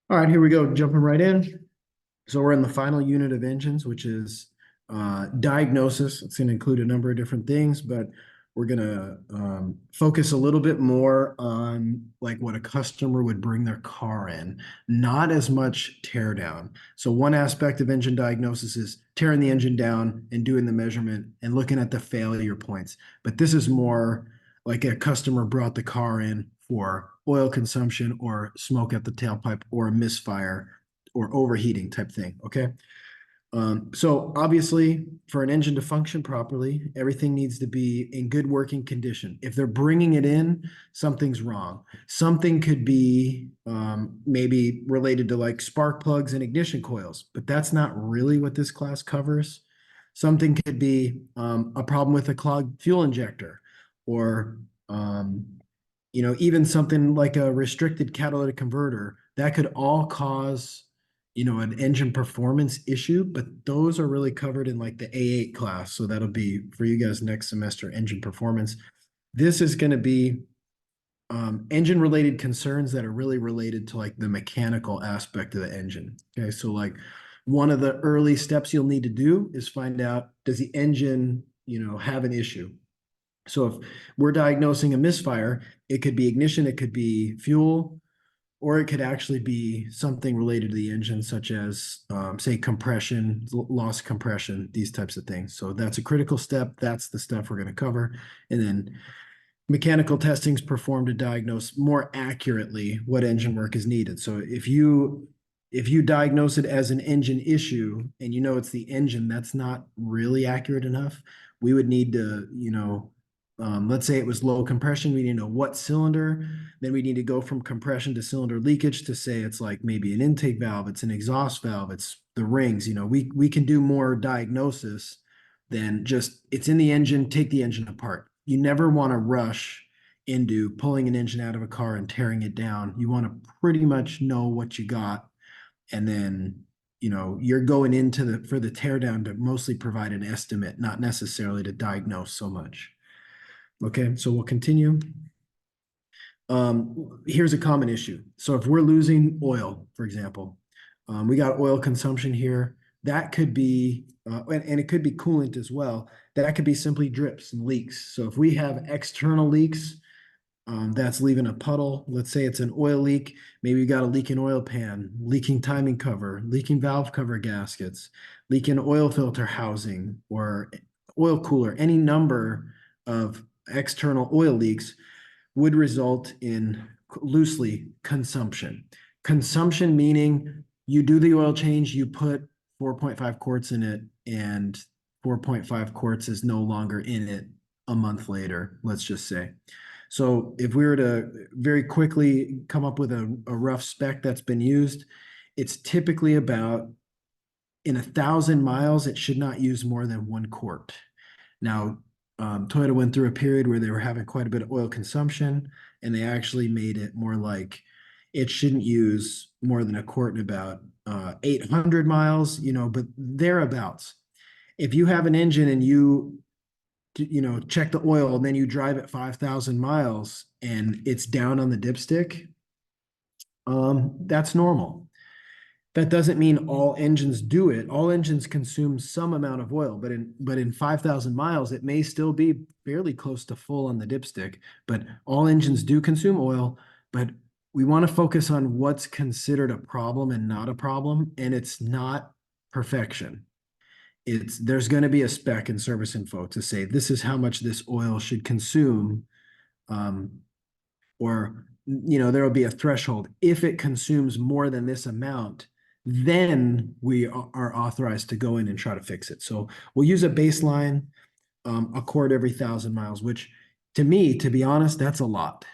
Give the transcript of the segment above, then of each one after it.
All right, here we go, jumping right in. So we're in the final unit of engines, which is diagnosis. It's going to include a number of different things, but we're going to focus a little bit more on like what a customer would bring their car in, not as much tear down. So one aspect of engine diagnosis is tearing the engine down and doing the measurement and looking at the failure points. But this is more like a customer brought the car in for oil consumption or smoke at the tailpipe or a misfire or overheating type thing. Okay. So obviously, for an engine to function properly, everything needs to be in good working condition. If they're bringing it in, something's wrong. Something could be maybe related to like spark plugs and ignition coils, but that's not really what this class covers. Something could be a problem with a clogged fuel injector, or even something like a restricted catalytic converter that could all cause an engine performance issue, but those are really covered in like the A8 class. So that'll be for you guys next semester, engine performance. This is going to be engine related concerns that are really related to like the mechanical aspect of the engine. Okay. So like one of the early steps you'll need to do is find out, does the engine, have an issue? So if we're diagnosing a misfire, it could be ignition, it could be fuel, or it could actually be something related to the engine, such as, say, compression, loss compression, these types of things. So that's a critical step. That's the stuff we're going to cover. And then mechanical testing is performed to diagnose more accurately what engine work is needed. So if you diagnose it as an engine issue and it's the engine, that's not really accurate enough. We would need to, let's say it was low compression, we need to know what cylinder. Then we need to go from compression to cylinder leakage to say it's like maybe an intake valve, it's an exhaust valve, it's the rings. We can do more diagnosis than just it's in the engine, take the engine apart. You never want to rush into pulling an engine out of a car and tearing it down. You want to pretty much know what you got, and then you're going into the for the teardown to mostly provide an estimate, not necessarily to diagnose so much. Okay, so we'll continue. Here's a common issue. So if we're losing oil, for example, we got oil consumption here. That could be, and it could be coolant as well. That could be simply drips and leaks. So if we have external leaks, that's leaving a puddle. Let's say it's an oil leak. Maybe you got a leaking oil pan, leaking timing cover, leaking valve cover gaskets, leaking oil filter housing or oil cooler. Any number of external oil leaks would result in loosely consumption. Consumption meaning you do the oil change, you put 4.5 quarts in it, and 4.5 quarts is no longer in it a month later, let's just say. So if we were to very quickly come up with a rough spec that's been used, it's typically about in 1,000 miles, it should not use more than 1 quart. Now, Toyota went through a period where they were having quite a bit of oil consumption, and they actually made it more like it shouldn't use more than a quart in about 800 miles, but thereabouts. If you have an engine and you check the oil and then you drive it 5,000 miles and it's down on the dipstick, that's normal. That doesn't mean all engines do it. All engines consume some amount of oil, but in 5,000 miles, it may still be fairly close to full on the dipstick. But all engines do consume oil, but we want to focus on what's considered a problem and not a problem, and it's not perfection. There's going to be a spec in service info to say this is how much this oil should consume, or there will be a threshold. If it consumes more than this amount, then we are authorized to go in and try to fix it. So we'll use a baseline, a quart every 1,000 miles, which to me, to be honest, that's a lot.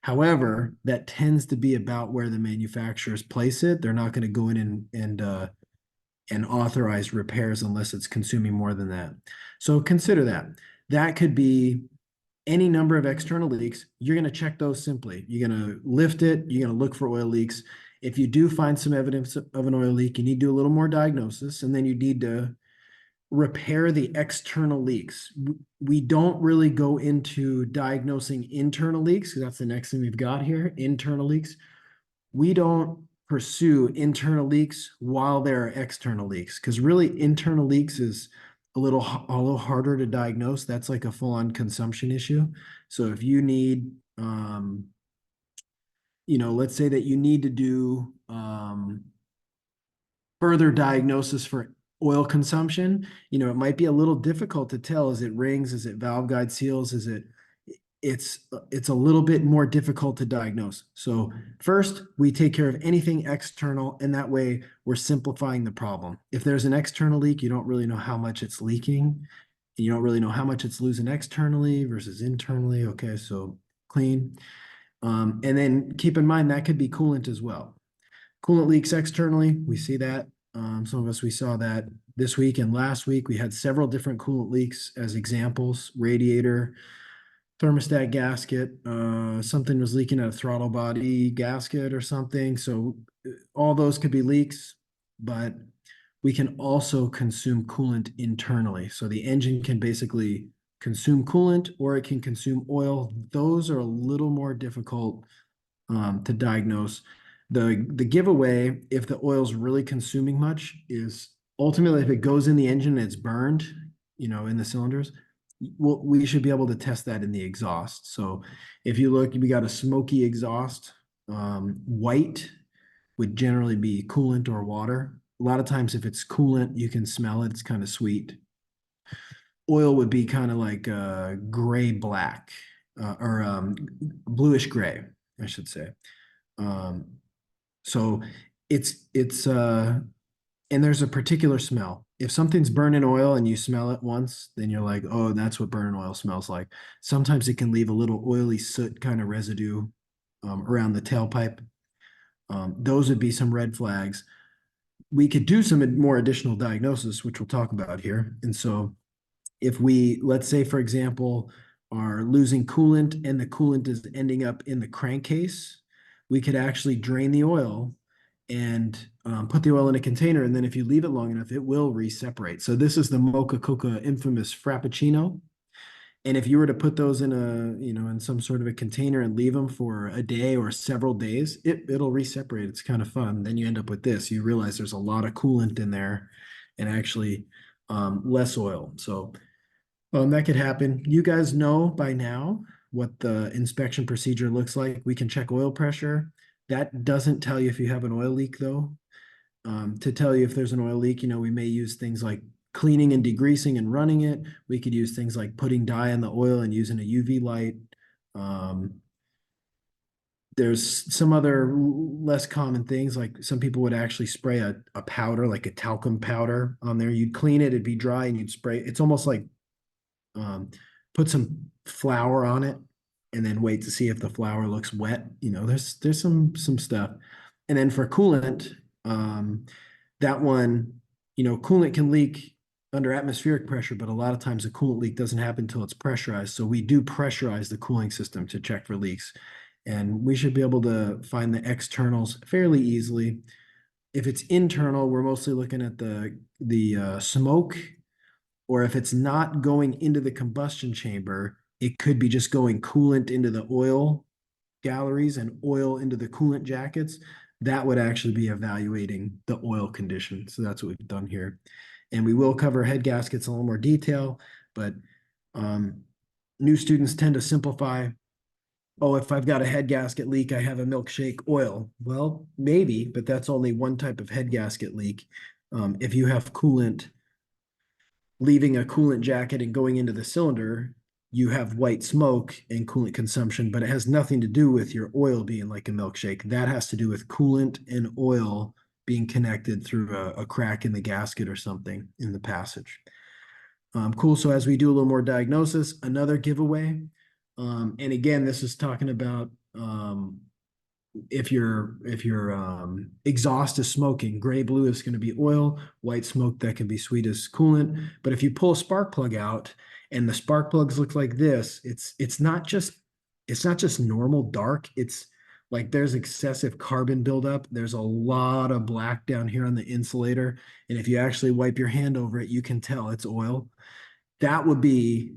However, that tends to be about where the manufacturers place it. They're not going to go in and authorize repairs unless it's consuming more than that. So consider that. That could be any number of external leaks. You're going to check those simply. You're going to lift it. You're going to look for oil leaks. If you do find some evidence of an oil leak, you need to do a little more diagnosis, and then you need to repair the external leaks. We don't really go into diagnosing internal leaks, because that's the next thing we've got here, internal leaks. We don't pursue internal leaks while there are external leaks, because really internal leaks is a little harder to diagnose. That's like a full-on consumption issue. So if you need, let's say that you need to do further diagnosis for oil consumption, it might be a little difficult to tell. Is it rings? Is it valve guide seals? It's a little bit more difficult to diagnose. So first, we take care of anything external, and that way we're simplifying the problem. If there's an external leak, you don't really know how much it's leaking, and you don't really know how much it's losing externally versus internally. Okay, so clean. And then keep in mind that could be coolant as well. Coolant leaks externally, we see that. Some of us, we saw that this week and last week. We had several different coolant leaks as examples: radiator, thermostat gasket, something was leaking at a throttle body gasket or something. So all those could be leaks, but we can also consume coolant internally. So the engine can basically consume coolant, or it can consume oil. Those are a little more difficult to diagnose. The giveaway, if the oil's really consuming much, is ultimately if it goes in the engine and it's burned, in the cylinders, we should be able to test that in the exhaust. So if you look, we got a smoky exhaust. White would generally be coolant or water. A lot of times, if it's coolant, you can smell it. It's kind of sweet. Oil would be kind of like gray black, or bluish gray, I should say. Um, so it's and there's a particular smell. If something's burning oil and you smell it once, then you're like, oh, that's what burning oil smells like. Sometimes it can leave a little oily soot kind of residue around the tailpipe. Those would be some red flags. We could do some more additional diagnosis, which we'll talk about here. And so if we, let's say, for example, are losing coolant and the coolant is ending up in the crankcase, we could actually drain the oil and put the oil in a container. And then if you leave it long enough, it will re-separate. So this is the Mocha Coca infamous Frappuccino. And if you were to put those in in some sort of a container and leave them for a day or several days, it'll re-separate. It's kind of fun. Then you end up with this. You realize there's a lot of coolant in there and actually less oil. So that could happen. You guys know by now what the inspection procedure looks like. We can check oil pressure. That doesn't tell you if you have an oil leak, though. To tell you if there's an oil leak, we may use things like cleaning and degreasing and running it. We could use things like putting dye in the oil and using a UV light. There's some other less common things, like some people would actually spray a powder, like a talcum powder on there. You'd clean it, it'd be dry, and you'd spray. It's almost like put some flour on it and then wait to see if the flour looks wet. There's some stuff. And then for coolant, that one, coolant can leak under atmospheric pressure, but a lot of times a coolant leak doesn't happen until it's pressurized. So we do pressurize the cooling system to check for leaks. And we should be able to find the externals fairly easily. If it's internal, we're mostly looking at the smoke, or if it's not going into the combustion chamber, it could be just going coolant into the oil galleries and oil into the coolant jackets. That would actually be evaluating the oil condition. So that's what we've done here. And we will cover head gaskets in a little more detail, but new students tend to simplify. Oh, if I've got a head gasket leak, I have a milkshake oil. Well, maybe, but that's only one type of head gasket leak. If you have coolant leaving a coolant jacket and going into the cylinder, you have white smoke and coolant consumption, but it has nothing to do with your oil being like a milkshake. That has to do with coolant and oil being connected through a crack in the gasket or something in the passage. Cool. So as we do a little more diagnosis, another giveaway. And again, this is talking about if your exhaust is smoking, gray blue is going to be oil, white smoke that can be sweet as coolant. But if you pull a spark plug out and the spark plugs look like this, it's not just normal dark. It's like there's excessive carbon buildup. There's a lot of black down here on the insulator. And if you actually wipe your hand over it, you can tell it's oil. That would be,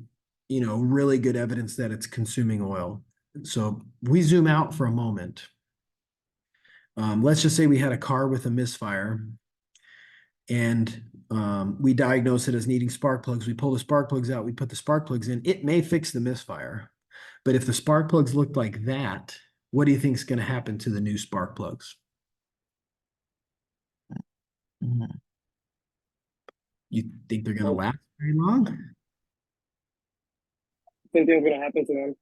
really good evidence that it's consuming oil. So we zoom out for a moment. Let's just say we had a car with a misfire and we diagnose it as needing spark plugs. We pull the spark plugs out, we put the spark plugs in. It may fix the misfire, but if the spark plugs look like that, what do you think is going to happen to the new spark plugs? Mhm. You think they're going to Well, last very long? same thing's gonna happen to them.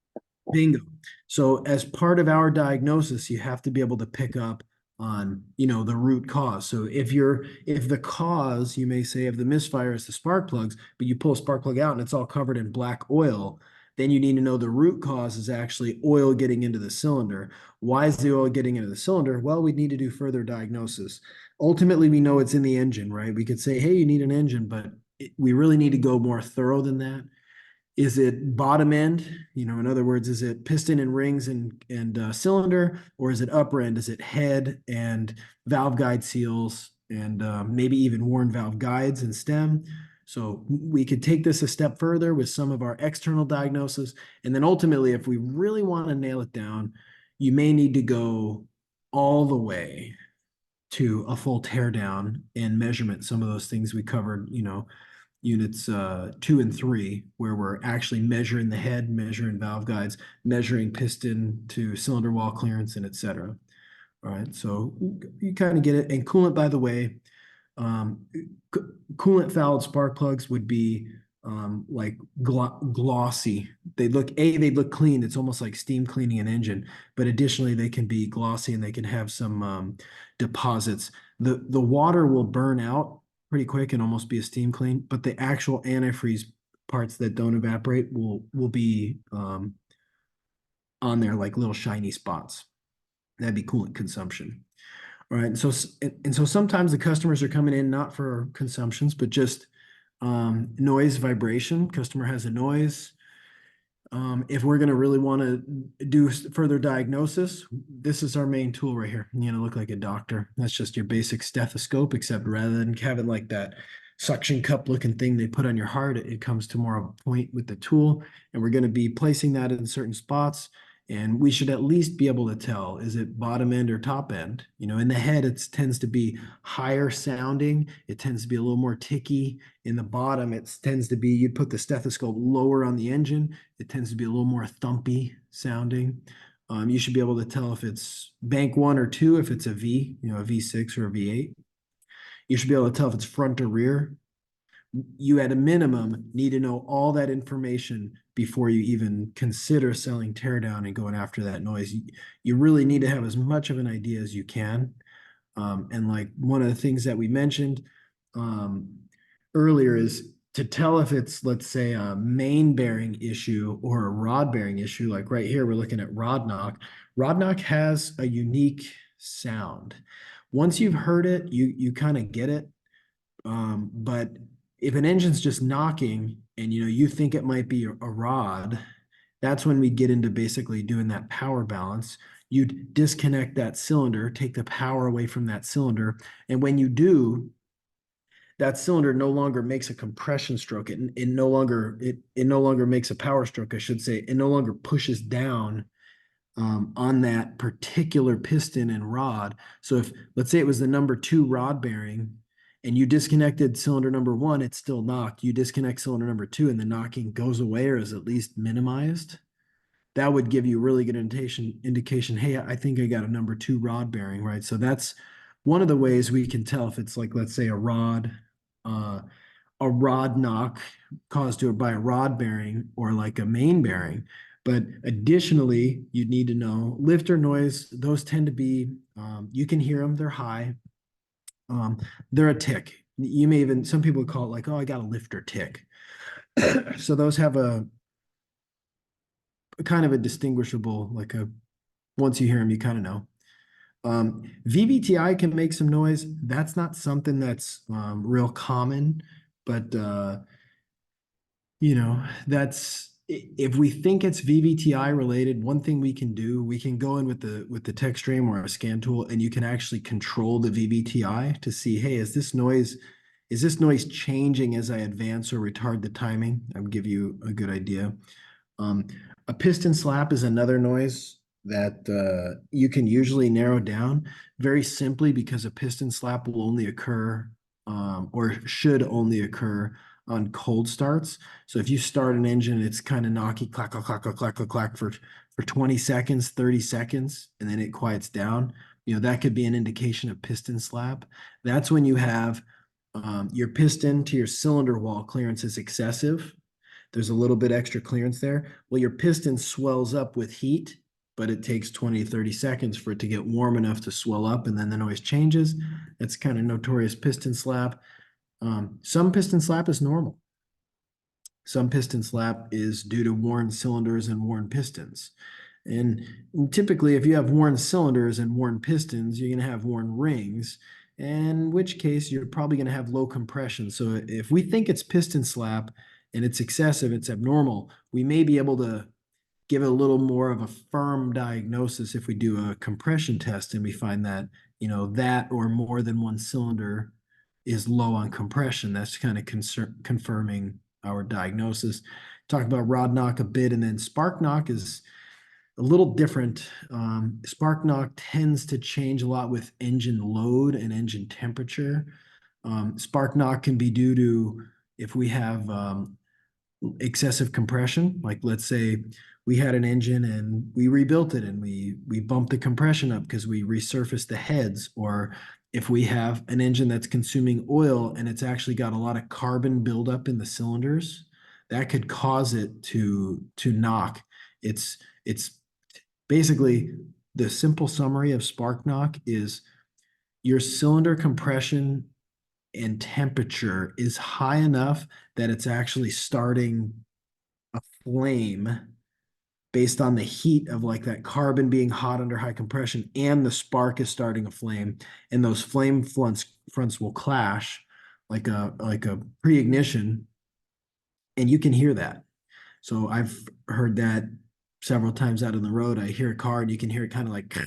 Bingo. So as part of our diagnosis, you have to be able to pick up on, the root cause. So if the cause, you may say, of the misfire is the spark plugs, but you pull a spark plug out and it's all covered in black oil, then you need to know the root cause is actually oil getting into the cylinder. Why is the oil getting into the cylinder? Well, we need to do further diagnosis. Ultimately, we know it's in the engine, right? We could say, hey, you need an engine, but we really need to go more thorough than that. Is it bottom end? In other words, is it piston and rings and cylinder, or is it upper end? Is it head and valve guide seals and maybe even worn valve guides and stem? So we could take this a step further with some of our external diagnosis. And then ultimately, if we really want to nail it down, you may need to go all the way to a full teardown and measurement. Some of those things we covered, units 2 and 3, where we're actually measuring the head, measuring valve guides, measuring piston to cylinder wall clearance, and et cetera. All right, so you kind of get it. And coolant, by the way, um, coolant fouled spark plugs would be like glossy. They'd look clean. It's almost like steam cleaning an engine, but additionally, they can be glossy and they can have some deposits. The water will burn out pretty quick and almost be a steam clean, but the actual antifreeze parts that don't evaporate will be on there like little shiny spots. That'd be coolant consumption. All right. So sometimes the customers are coming in not for consumptions, but just noise vibration. Customer has a noise. If we're going to really want to do further diagnosis, this is our main tool right here. Look like a doctor. That's just your basic stethoscope, except rather than having like that suction cup looking thing they put on your heart, it comes to more of a point with the tool. And we're going to be placing that in certain spots. And we should at least be able to tell, is it bottom end or top end? In the head, it tends to be higher sounding. It tends to be a little more ticky. In the bottom, it tends to be, you'd put the stethoscope lower on the engine. It tends to be a little more thumpy sounding. You should be able to tell if it's bank 1 or 2, if it's a V, a V6 or a V8. You should be able to tell if it's front or rear. You at a minimum need to know all that information before you even consider selling teardown and going after that noise. You really need to have as much of an idea as you can. And like one of the things that we mentioned earlier is to tell if it's, let's say, a main bearing issue or a rod bearing issue. Like right here, we're looking at rod knock. Rod knock has a unique sound. Once you've heard it, you kind of get it. But if an engine's just knocking and you think it might be a rod, that's when we get into basically doing that power balance. You'd disconnect that cylinder, take the power away from that cylinder, and when you do, that cylinder no longer makes a compression stroke. It no longer makes a power stroke, I should say. It no longer pushes down on that particular piston and rod. So if, let's say it was the number 2 rod bearing and you disconnected cylinder number 1, it's still knocked. You disconnect cylinder number 2 and the knocking goes away or is at least minimized. That would give you a really good indication, hey, I think I got a number 2 rod bearing, right? So that's one of the ways we can tell if it's like, let's say uh, a rod knock caused by a rod bearing or like a main bearing. But additionally, you'd need to know lifter noise. Those tend to be, you can hear them, they're high. They're a tick. You may even, some people call it like, oh, I got a lifter tick. So those have a kind of a distinguishable, like once you hear them, you kind of know. VVTI can make some noise. That's not something that's real common, but that's if we think it's VVTI related, one thing we can do, we can go in with the tech stream or a scan tool, and you can actually control the VVTI to see, hey, is this noise changing as I advance or retard the timing? I would give you a good idea. A piston slap is another noise. you can usually narrow down very simply because a piston slap will only occur or should only occur on cold starts. So if you start an engine, it's kind of knocky, clack, clack, clack, clack, clack, clack, clack for 20 seconds, 30 seconds, and then it quiets down. That could be an indication of piston slap. That's when you have your piston to your cylinder wall clearance is excessive. There's a little bit extra clearance there. Well, your piston swells up with heat, but it takes 20, 30 seconds for it to get warm enough to swell up, and then the noise changes. That's kind of notorious piston slap. Some piston slap is normal. Some piston slap is due to worn cylinders and worn pistons. And typically, if you have worn cylinders and worn pistons, you're going to have worn rings, in which case you're probably going to have low compression. So if we think it's piston slap and it's excessive, it's abnormal, we may be able to give it a little more of a firm diagnosis if we do a compression test and we find that, that or more than one cylinder is low on compression. That's kind of confirming our diagnosis. Talk about rod knock a bit, and then spark knock is a little different. Spark knock tends to change a lot with engine load and engine temperature. Spark knock can be due to if we have excessive compression, like let's say we had an engine and we rebuilt it and we bumped the compression up because we resurfaced the heads, or if we have an engine that's consuming oil and it's actually got a lot of carbon buildup in the cylinders, that could cause it to knock. It's basically the simple summary of spark knock is your cylinder compression and temperature is high enough that it's actually starting a flame based on the heat of like that carbon being hot under high compression, and the spark is starting a flame, and those flame fronts will clash like a pre-ignition, and you can hear that. So I've heard that several times out on the road. I hear a car and you can hear it kind of like,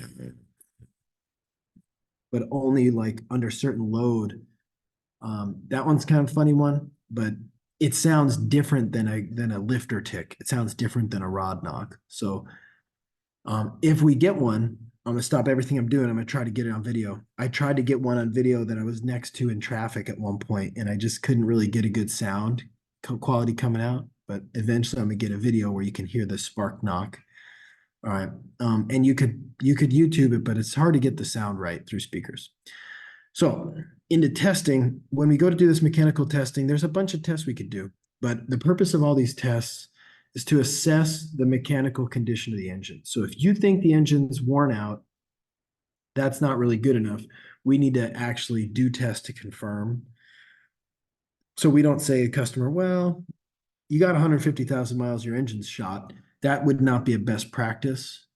but only like under certain load. That one's kind of a funny one, but it sounds different than a lifter tick. It sounds different than a rod knock. So if we get one, I'm gonna stop everything I'm doing. I'm gonna try to get it on video. I tried to get one on video that I was next to in traffic at one point, and I just couldn't really get a good sound quality coming out. But eventually, I'm gonna get a video where you can hear the spark knock. All right, and you could YouTube it, but it's hard to get the sound right through speakers. So into testing, when we go to do this mechanical testing, there's a bunch of tests we could do, but the purpose of all these tests is to assess the mechanical condition of the engine. So if you think the engine's worn out, that's not really good enough. We need to actually do tests to confirm. So we don't say to a customer, well, you got 150,000 miles, your engine's shot. That would not be a best practice.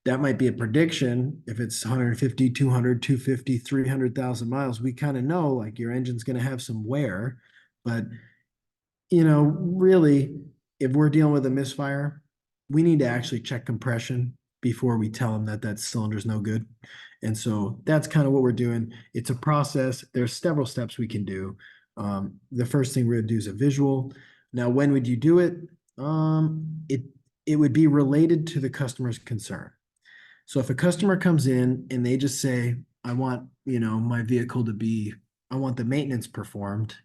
That might be a prediction. If it's 150, 200, 250, 300,000 miles, we kind of know like your engine's going to have some wear. But, really, if we're dealing with a misfire, we need to actually check compression before we tell them that that cylinder's no good. And so that's kind of what we're doing. It's a process. There's several steps we can do. The first thing we're going to do is a visual. Now, when would you do it? It would be related to the customer's concern. So if a customer comes in and they just say, I want, my vehicle to be, I want the maintenance performed,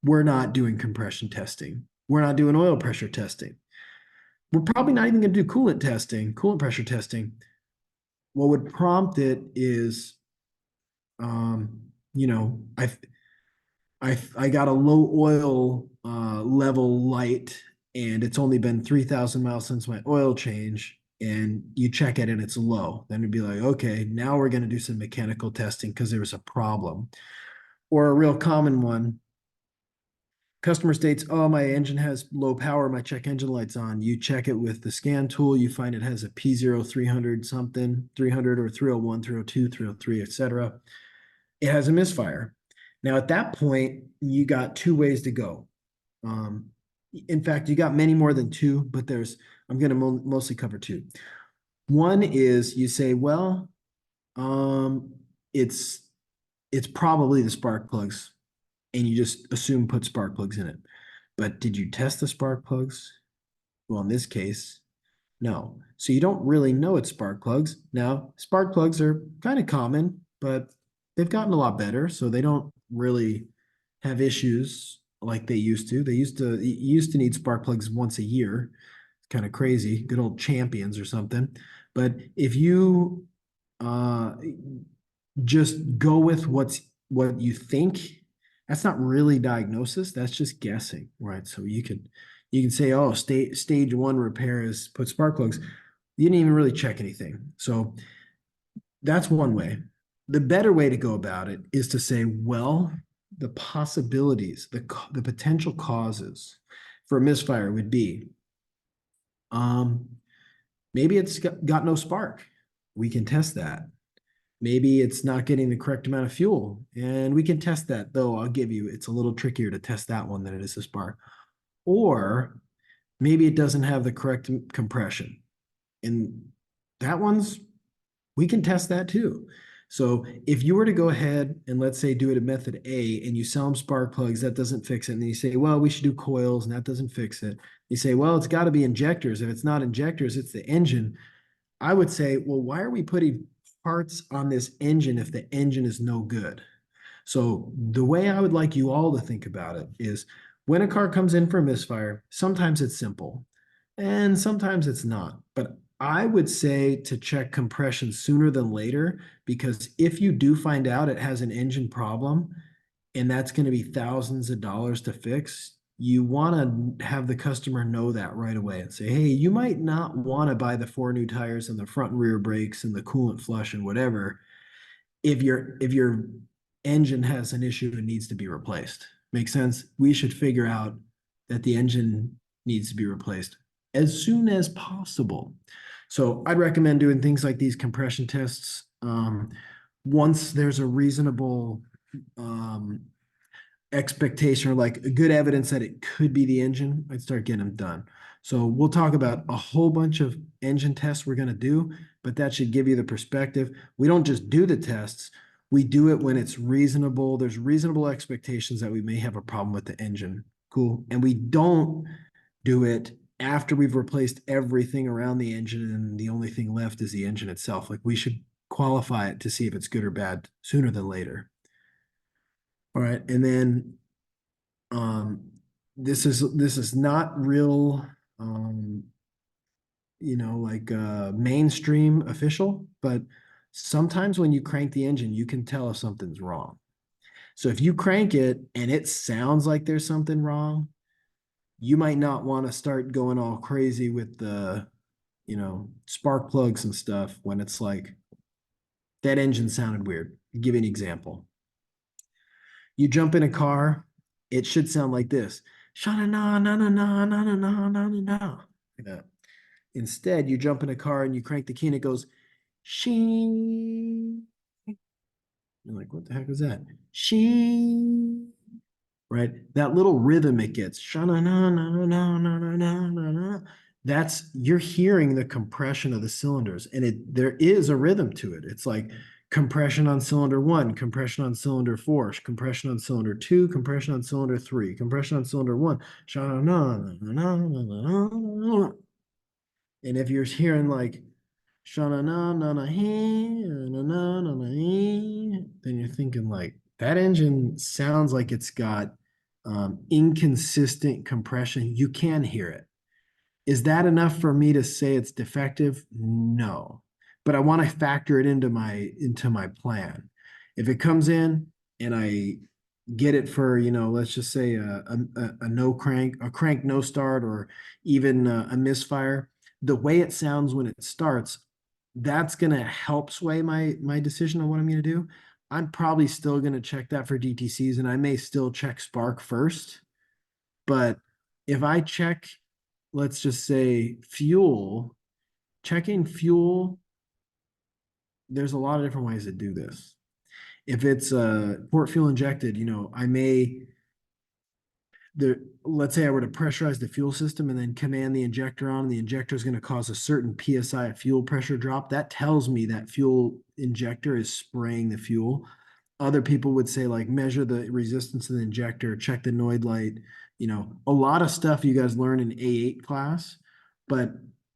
we're not doing compression testing. We're not doing oil pressure testing. We're probably not even going to do coolant pressure testing. What would prompt it is, I got a low oil level light, and it's only been 3,000 miles since my oil change, and you check it and it's low. Then it'd be like, okay, now we're going to do some mechanical testing because there was a problem. Or a real common one, customer states, oh, my engine has low power, my check engine light's on. You check it with the scan tool, you find it has a P0 300 something, 300 or 301, 302, 303, etc. It has a misfire. Now, at that point, you got two ways to go. In fact, you got many more than two, but I'm going to mostly cover two. One is you say, well, it's probably the spark plugs, and you just assume put spark plugs in it. But did you test the spark plugs? Well, in this case, No. So you don't really know it's spark plugs. Now, spark plugs are kind of common, but they've gotten a lot better. So they don't really have issues like they used to. They used to need spark plugs once a year. It's kind of crazy. Good old champions or something. But if you uh just go with what you think, that's not really diagnosis, that's just guessing, right? So you can say, oh, stage one repair is put spark plugs. You didn't even really check anything. So that's one way. The better way to go about it is to say, well, the possibilities, the potential causes for a misfire would be, um, maybe it's got no spark. We can test that. Maybe it's not getting the correct amount of fuel, and we can test that, though I'll give you, it's a little trickier to test that one than it is a spark. Or maybe it doesn't have the correct compression. And that one's, we can test that too. So if you were to go ahead and, let's say, do it at method A and you sell them spark plugs, that doesn't fix it. And then you say, well, we should do coils, and that doesn't fix it. You say, well, it's got to be injectors. If it's not injectors, it's the engine. I would say, well, why are we putting parts on this engine if the engine is no good? So the way I would like you all to think about it is, when a car comes in for a misfire, sometimes it's simple and sometimes it's not. But I would say to check compression sooner than later, because if you do find out it has an engine problem, and that's going to be thousands of dollars to fix, you want to have the customer know that right away and say, hey, you might not want to buy the 4 new tires and the front and rear brakes and the coolant flush and whatever if your engine has an issue and needs to be replaced. Make sense? We should figure out that the engine needs to be replaced as soon as possible. So I'd recommend doing things like these compression tests. Once there's a reasonable um, expectation, or like good evidence that it could be the engine, I'd start getting them done. So we'll talk about a whole bunch of engine tests we're going to do, but that should give you the perspective. We don't just do the tests, we do it when it's reasonable. There's reasonable expectations that we may have a problem with the engine. Cool. And we don't do it after we've replaced everything around the engine and the only thing left is the engine itself. Like, we should qualify it to see if it's good or bad sooner than later. All right. And then um, this is not real, um, like mainstream official, but sometimes when you crank the engine, you can tell if something's wrong. So if you crank it and it sounds like there's something wrong, you might not want to start going all crazy with the, spark plugs and stuff when it's like that engine sounded weird. I'll give you an example. You jump in a car, it should sound like this. Sha-na-na, na-na-na, na-na-na, na-na-na. Like that. Instead, you jump in a car and you crank the key and it goes shing. You're like, what the heck was that? Shing. Right? That little rhythm it gets. Sha-na-na-na-na-na-na-na-na-na. That's, you're hearing the compression of the cylinders, and there is a rhythm to it. It's like compression on cylinder one, compression on cylinder four, compression on cylinder two, compression on cylinder three, compression on cylinder one. Sha-na-na-na-na-na-na-na. And if you're hearing like sha-na-na-na-na-hee, na-na-na-na-hee, then you're thinking like that engine sounds like it's got inconsistent compression. You can hear it. Is that enough for me to say it's defective? No. But I want to factor it into my plan. If it comes in and I get it for, let's just say a no crank, a crank no start, or even a misfire, the way it sounds when it starts, that's going to help sway my decision on what I'm going to do. I'm probably still going to check that for DTCs, and I may still check spark first. But if I check, let's just say fuel, checking fuel, there's a lot of different ways to do this. If it's port fuel injected, I may, let's say I were to pressurize the fuel system and then command the injector on, and the injector is going to cause a certain PSI of fuel pressure drop. That tells me that fuel injector is spraying the fuel. Other people would say, like, measure the resistance of the injector, check the Noid light, a lot of stuff you guys learn in A8 class. But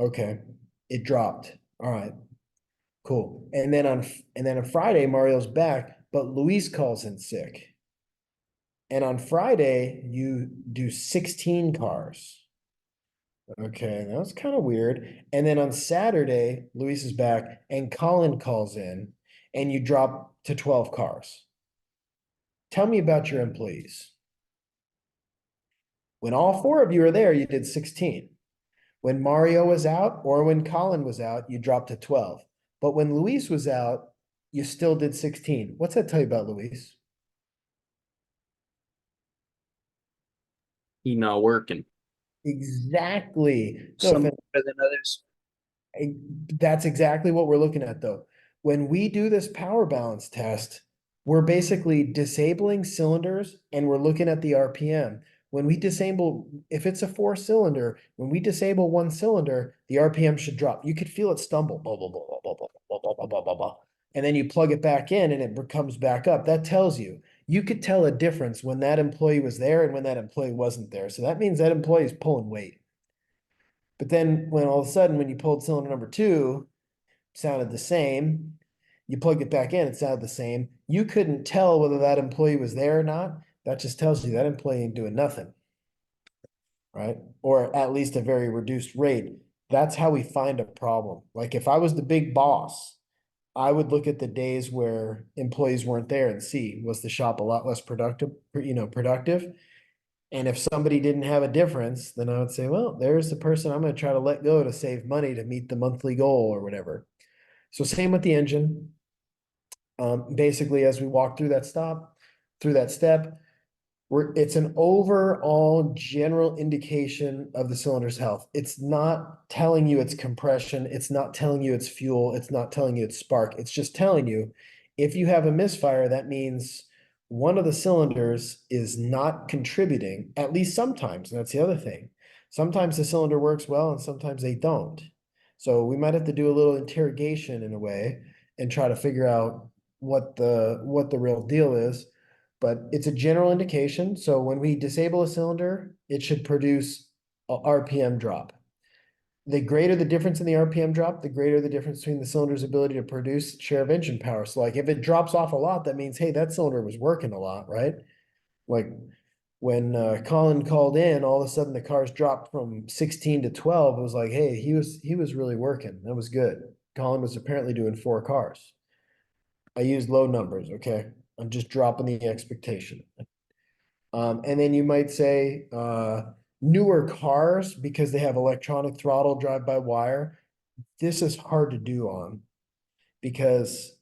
Okay, it dropped. All right, cool. And then on Friday, Mario's back, but Luis calls in sick. And on Friday, you do 16 cars. Okay, that was kind of weird. And then on Saturday, Luis is back and Colin calls in and you drop to 12 cars. Tell me about your employees. When all four of you are there, you did 16. When Mario was out or when Colin was out, you dropped to 12. But when Luis was out, you still did 16. What's that tell you about Luis? He not working. Exactly. No Some offense. better than others. That's exactly what we're looking at, though. When we do this power balance test, we're basically disabling cylinders and we're looking at the RPM. When we disable, if it's a four cylinder, when we disable one cylinder, the RPM should drop. You could feel it stumble, blah, blah, blah, blah, blah, blah, blah, blah, blah, blah, blah, blah. And then you plug it back in and it comes back up. That tells you, you could tell a difference when that employee was there and when that employee wasn't there. So that means that employee is pulling weight. But then when all of a sudden, when you pulled cylinder number two, sounded the same, you plugged it back in, it sounded the same. You couldn't tell whether that employee was there or not. That just tells you that employee ain't doing nothing, right? Or at least a very reduced rate. That's how we find a problem. Like if I was the big boss, I would look at the days where employees weren't there and see, was the shop a lot less productive? And if somebody didn't have a difference, then I would say, well, there's the person I'm going to try to let go to save money to meet the monthly goal or whatever. So same with the engine. Basically, as we walk through that step, it's an overall general indication of the cylinder's health. It's not telling you it's compression. It's not telling you it's fuel. It's not telling you it's spark. It's just telling you if you have a misfire, that means one of the cylinders is not contributing, at least sometimes. And that's the other thing. Sometimes the cylinder works well and sometimes they don't. So we might have to do a little interrogation in a way and try to figure out what the real deal is, but it's a general indication. So when we disable a cylinder, it should produce a RPM drop. The greater the difference in the RPM drop, the greater the difference between the cylinder's ability to produce share of engine power. So like if it drops off a lot, that means, hey, that cylinder was working a lot, right? Like when Colin called in, all of a sudden the cars dropped from 16 to 12. It was like, hey, he was really working. That was good. Colin was apparently doing four cars. I use low numbers, okay? I'm just dropping the expectation. And then you might say newer cars because they have electronic throttle drive by wire. This is hard to do on because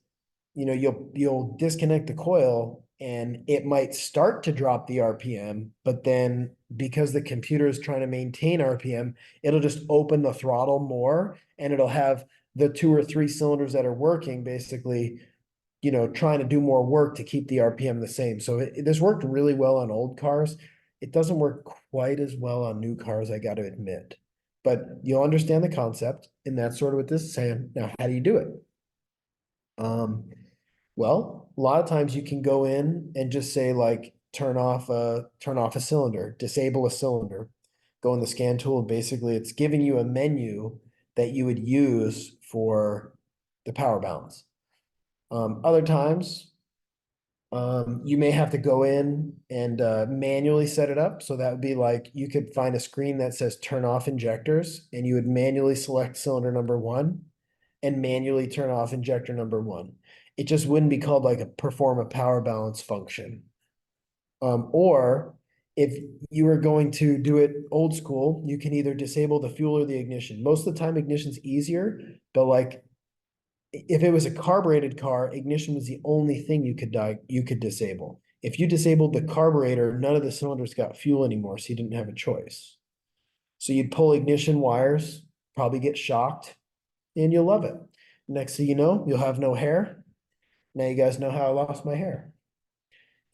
you'll disconnect the coil and it might start to drop the RPM, but then because the computer is trying to maintain RPM, it'll just open the throttle more and it'll have the two or three cylinders that are working basically trying to do more work to keep the RPM the same. So this worked really well on old cars. It doesn't work quite as well on new cars, I got to admit. But you'll understand the concept, and that's sort of what this is saying. Now, how do you do it? Well, a lot of times you can go in and just say like turn off a cylinder, disable a cylinder, go in the scan tool, and basically it's giving you a menu that you would use for the power balance. Other times, you may have to go in and manually set it up. So that would be like you could find a screen that says turn off injectors, and you would manually select cylinder number one and manually turn off injector number one. It just wouldn't be called like a perform a power balance function. Or if you are going to do it old school, you can either disable the fuel or the ignition. Most of the time, ignition's easier, but like if it was a carbureted car, ignition was the only thing you could disable. If you disabled the carburetor, none of the cylinders got fuel anymore, so you didn't have a choice. So you'd pull ignition wires, probably get shocked, and you'll love it. Next thing you know, you'll have no hair. Now you guys know how I lost my hair.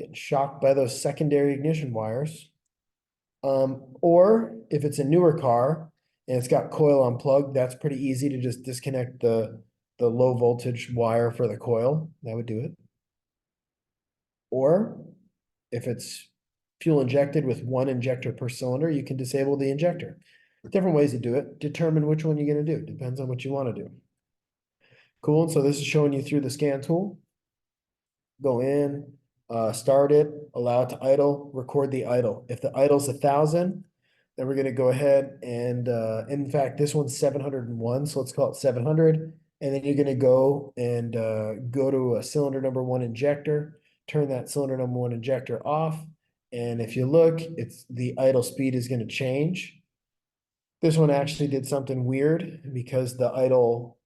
Getting shocked by those secondary ignition wires. Or if it's a newer car and it's got coil unplugged, that's pretty easy to just disconnect the low voltage wire for the coil. That would do it. Or if it's fuel injected with one injector per cylinder, you can disable the injector. Different ways to do it. Determine which one you're gonna do. Depends on what you wanna do. Cool, so this is showing you through the scan tool. Go in, start it, allow it to idle, record the idle. If the idle's 1,000, then we're gonna go ahead and, in fact, this one's 701, so let's call it 700. And then you're gonna go and, go to a cylinder number 1 injector, turn that cylinder number 1 injector off. And if you look, it's the idle speed is gonna change. This one actually did something weird because the idle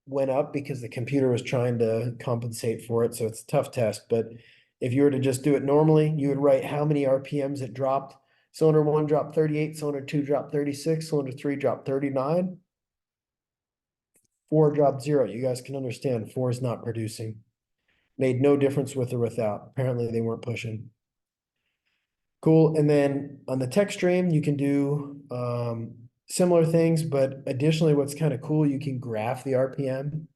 went up because the computer was trying to compensate for it. So it's a tough test, but if you were to just do it normally, you would write how many RPMs it dropped. Cylinder 1 dropped 38, cylinder 2 dropped 36, cylinder 3 dropped 39. 4 dropped 0. You guys can understand 4 is not producing. Made no difference with or without. Apparently they weren't pushing. Cool. And then on the text stream, you can do similar things, but additionally, what's kind of cool, you can graph the RPM.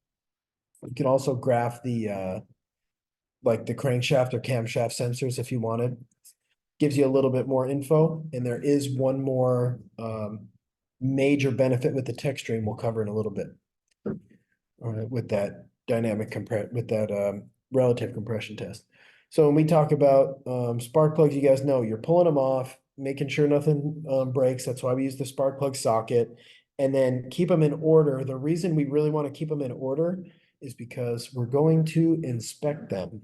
You can also graph the like the crankshaft or camshaft sensors if you wanted. Gives you a little bit more info, and there is one more major benefit with the text stream we'll cover in a little bit. All right, with that relative compression test. So when we talk about spark plugs, you guys know you're pulling them off, making sure nothing breaks. That's why we use the spark plug socket, and then keep them in order. The reason we really want to keep them in order is because we're going to inspect them.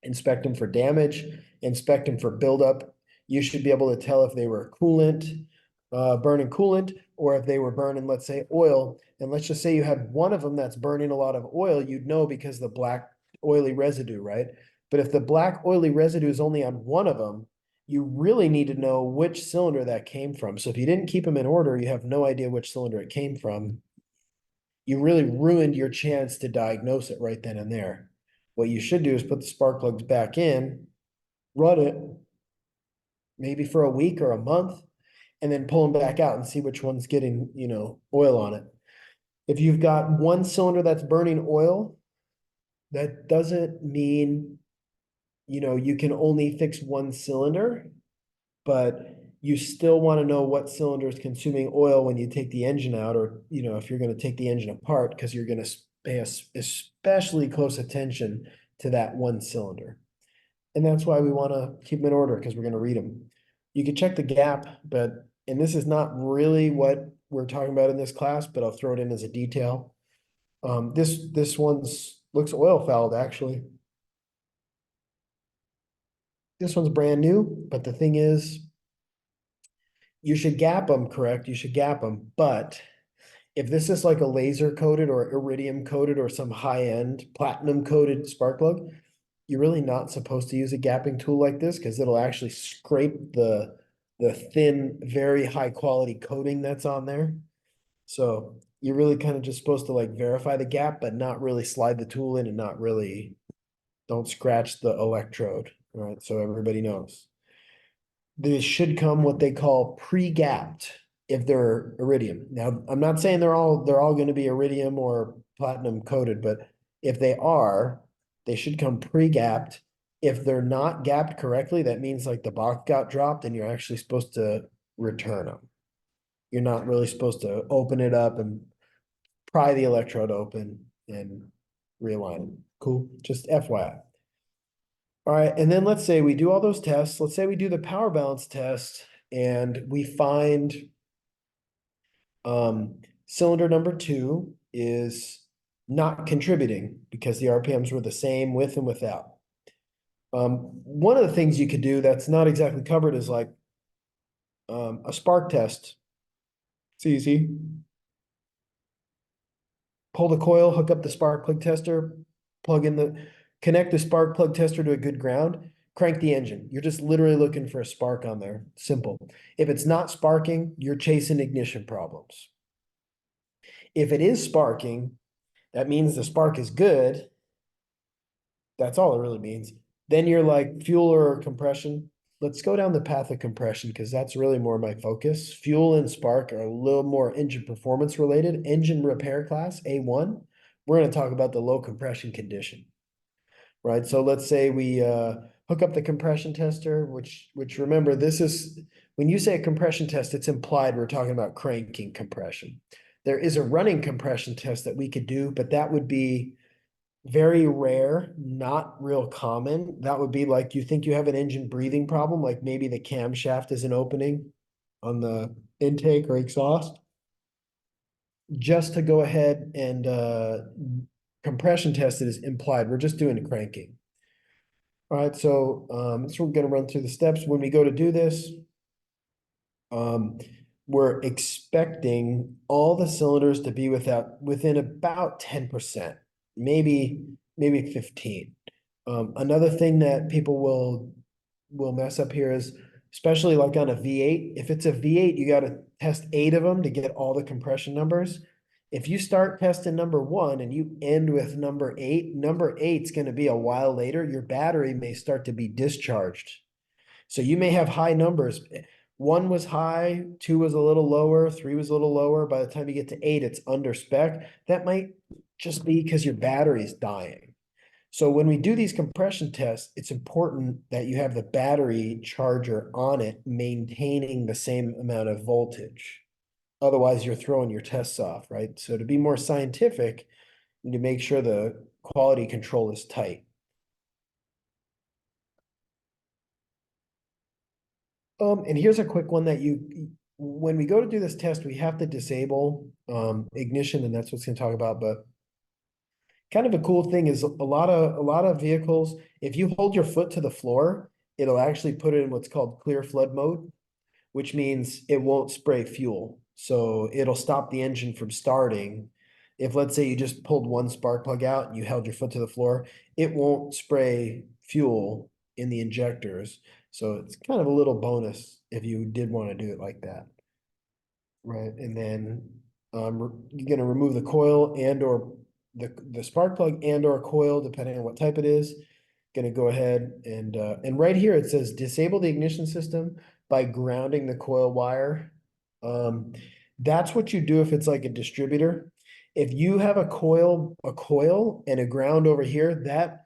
Inspect them for damage, inspect them for buildup. You should be able to tell if they were coolant, burning coolant, or if they were burning, let's say, oil. And let's just say you had one of them that's burning a lot of oil, you'd know because the black oily residue, right? But if the black oily residue is only on one of them, you really need to know which cylinder that came from. So if you didn't keep them in order, you have no idea which cylinder it came from. You really ruined your chance to diagnose it right then and there. What you should do is put the spark plugs back in, run it maybe for a week or a month, and then pull them back out and see which one's getting, oil on it. If you've got one cylinder that's burning oil, that doesn't mean, you can only fix one cylinder, but you still want to know what cylinder is consuming oil when you take the engine out, or, if you're going to take the engine apart, because you're going to pay especially close attention to that one cylinder. And that's why we want to keep them in order, because we're going to read them. You can check the gap, and this is not really what we're talking about in this class, but I'll throw it in as a detail. This one's looks oil fouled, actually. This one's brand new, but the thing is, you should gap them, correct? You should gap them, but if this is like a laser coated or iridium coated or some high-end platinum coated spark plug, you're really not supposed to use a gapping tool like this, because it'll actually scrape the thin, very high quality coating that's on there. So you're really kind of just supposed to like verify the gap, but not really slide the tool in, and not really, don't scratch the electrode. All right, so everybody knows. This should come what they call pre-gapped if they're iridium. Now, I'm not saying they're all going to be iridium or platinum coated, but if they are, they should come pre-gapped. If they're not gapped correctly, that means like the box got dropped and you're actually supposed to return them. You're not really supposed to open it up and pry the electrode open and realign them. Cool, just FYI. All right, and then let's say we do all those tests. Let's say we do the power balance test and we find cylinder number 2 is not contributing because the RPMs were the same with and without. One of the things you could do that's not exactly covered is like a spark test. It's easy. Pull the coil, hook up the spark plug tester, connect the spark plug tester to a good ground, crank the engine. You're just literally looking for a spark on there. Simple. If it's not sparking, you're chasing ignition problems. If it is sparking, that means the spark is good. That's all it really means. Then you're like fuel or compression. Let's go down the path of compression, because that's really more my focus. Fuel and spark are a little more engine performance related. Engine repair class, A1, we're going to talk about the low compression condition, right? So let's say we hook up the compression tester, which remember, this is when you say a compression test, it's implied we're talking about cranking compression. There is a running compression test that we could do, but that would be very rare, not real common. That would be like you think you have an engine breathing problem, like maybe the camshaft is an opening on the intake or exhaust. Just to go ahead and compression test it is implied. We're just doing cranking. All right, so we're going to run through the steps. When we go to do this, we're expecting all the cylinders to be within about 10%, maybe 15. Another thing that people will mess up here is, especially like on a V8, if it's a V8, you got to test 8 of them to get all the compression numbers. If you start testing number 1 and you end with number 8, number 8's going to be a while later. Your battery may start to be discharged. So you may have high numbers. 1 was high, 2 was a little lower, 3 was a little lower. By the time you get to 8, it's under spec. That might just be because your battery's dying. So when we do these compression tests, it's important that you have the battery charger on it, maintaining the same amount of voltage. Otherwise, you're throwing your tests off, right? So to be more scientific, you need to make sure the quality control is tight. And here's a quick one that when we go to do this test, we have to disable ignition, and that's what's going to talk about. But kind of a cool thing is a lot of vehicles, if you hold your foot to the floor, it'll actually put it in what's called clear flood mode, which means it won't spray fuel. So it'll stop the engine from starting. If let's say you just pulled one spark plug out and you held your foot to the floor, it won't spray fuel in the injectors. So it's kind of a little bonus if you did want to do it like that. Right, and then you're gonna remove the coil and or the spark plug and or coil, depending on what type it is. Gonna go ahead and right here it says disable the ignition system by grounding the coil wire. That's what you do if it's like a distributor. If you have a coil and a ground over here, that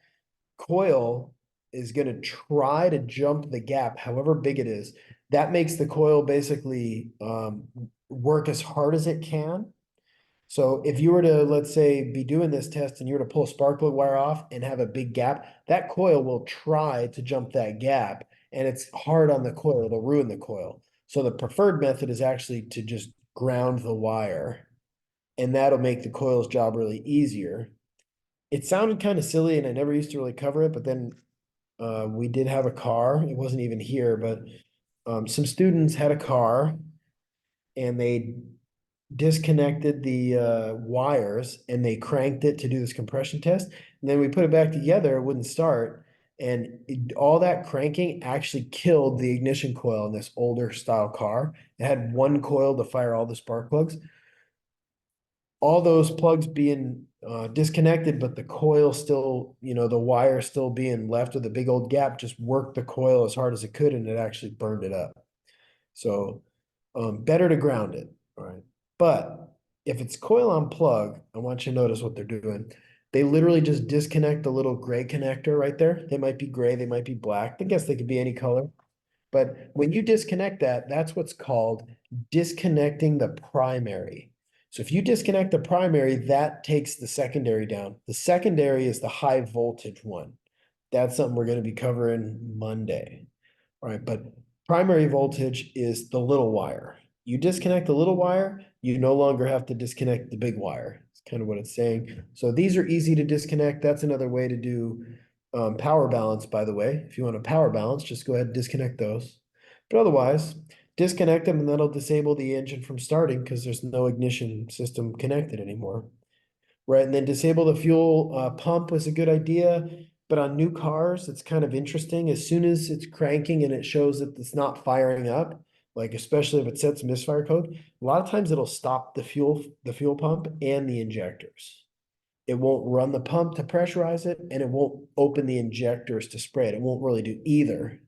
coil is going to try to jump the gap, however big it is. That makes the coil basically work as hard as it can. So if you were to, let's say, be doing this test and you were to pull a spark plug wire off and have a big gap, that coil will try to jump that gap, and it's hard on the coil. It'll ruin the coil. So the preferred method is actually to just ground the wire, and that'll make the coil's job really easier. It sounded kind of silly, and I never used to really cover it, but then we did have a car. It wasn't even here, but some students had a car and they disconnected the wires and they cranked it to do this compression test. And then we put it back together, it wouldn't start. And all that cranking actually killed the ignition coil in this older style car. It had one coil to fire all the spark plugs. All those plugs being disconnected, but the coil still, the wire still being left with a big old gap, just worked the coil as hard as it could, and it actually burned it up. So better to ground it, all right? But if it's coil on plug, I want you to notice what they're doing. They literally just disconnect the little gray connector right there. They might be gray, they might be black. I guess they could be any color. But when you disconnect that, that's what's called disconnecting the primary. So if you disconnect the primary, that takes the secondary down. The secondary is the high voltage one. That's something we're going to be covering Monday. All right, but primary voltage is the little wire. You disconnect the little wire, you no longer have to disconnect the big wire. It's kind of what it's saying. So these are easy to disconnect. That's another way to do power balance, by the way. If you want a power balance, just go ahead and disconnect those. But otherwise, disconnect them and that'll disable the engine from starting because there's no ignition system connected anymore. Right, and then disable the fuel pump was a good idea. But on new cars, it's kind of interesting. As soon as it's cranking and it shows that it's not firing up, like especially if it sets misfire code, a lot of times it'll stop the fuel pump and the injectors. It won't run the pump to pressurize it, and it won't open the injectors to spray it. It won't really do either.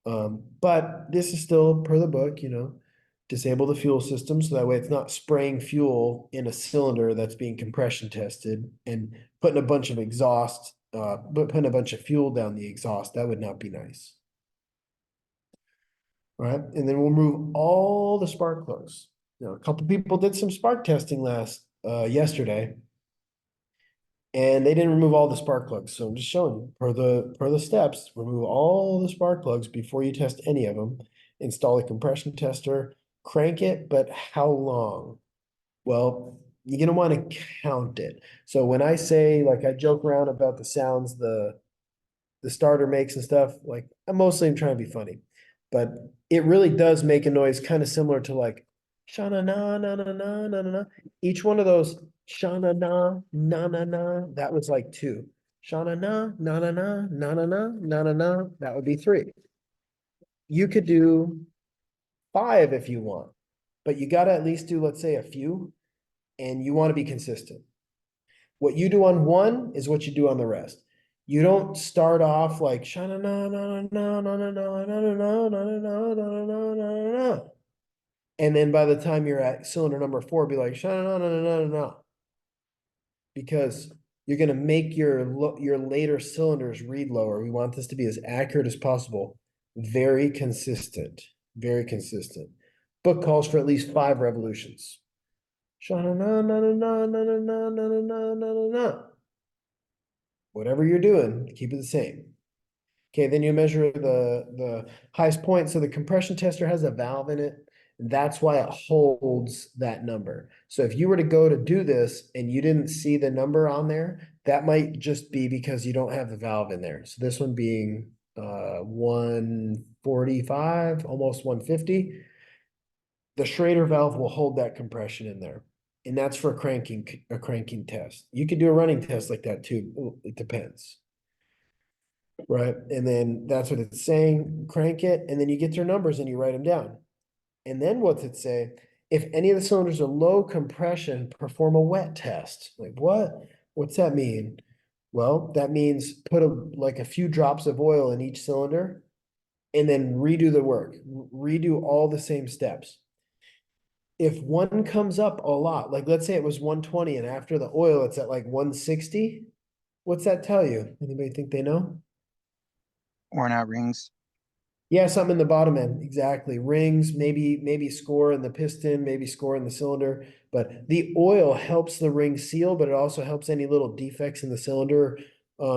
But this is still per the book, disable the fuel system so that way it's not spraying fuel in a cylinder that's being compression tested and putting a bunch of exhaust, putting a bunch of fuel down the exhaust. That would not be nice. All right, and then we'll remove all the spark plugs. Now, a couple people did some spark testing yesterday. And they didn't remove all the spark plugs, so I'm just showing you, per the steps, remove all the spark plugs before you test any of them. Install a compression tester, crank it, but how long? Well, you're gonna want to count it. So when I say, like, I joke around about the sounds the starter makes and stuff, like, I'm mostly trying to be funny. But it really does make a noise kind of similar to like shana na na na na na na. Each one of those shana na na na na, that was like two. Shana na na na na na na na na na na, that would be three. You could do five if you want, but you gotta at least do, let's say, a few, and you want to be consistent. What you do on one is what you do on the rest. You don't start off like shana na na na na na na na na na na na na na na na. And then by the time you're at cylinder number four, be like shana na na na na na. Because you're gonna make your later cylinders read lower. We want this to be as accurate as possible. Very consistent. Very consistent. Book calls for at least 5 revolutions. Shana na na na na na na na na na na na na. Whatever you're doing, keep it the same. Okay, then you measure the highest point. So the compression tester has a valve in it. And that's why it holds that number. So if you were to go to do this and you didn't see the number on there, that might just be because you don't have the valve in there. So this one being 145, almost 150. The Schrader valve will hold that compression in there. And that's for a cranking test. You could do a running test like that too. It depends. Right. And then that's what it's saying. Crank it. And then you get your numbers and you write them down. And then what's it say? If any of the cylinders are low compression, perform a wet test. Like what? What's that mean? Well, that means put like a few drops of oil in each cylinder and then redo the work. Redo all the same steps. If one comes up a lot, like let's say it was 120 and after the oil it's at like 160, what's that tell you? Anybody think they know? Worn out rings. Yeah, something in the bottom end, exactly. Rings, maybe score in the piston, maybe score in the cylinder. But the oil helps the ring seal, but it also helps any little defects in the cylinder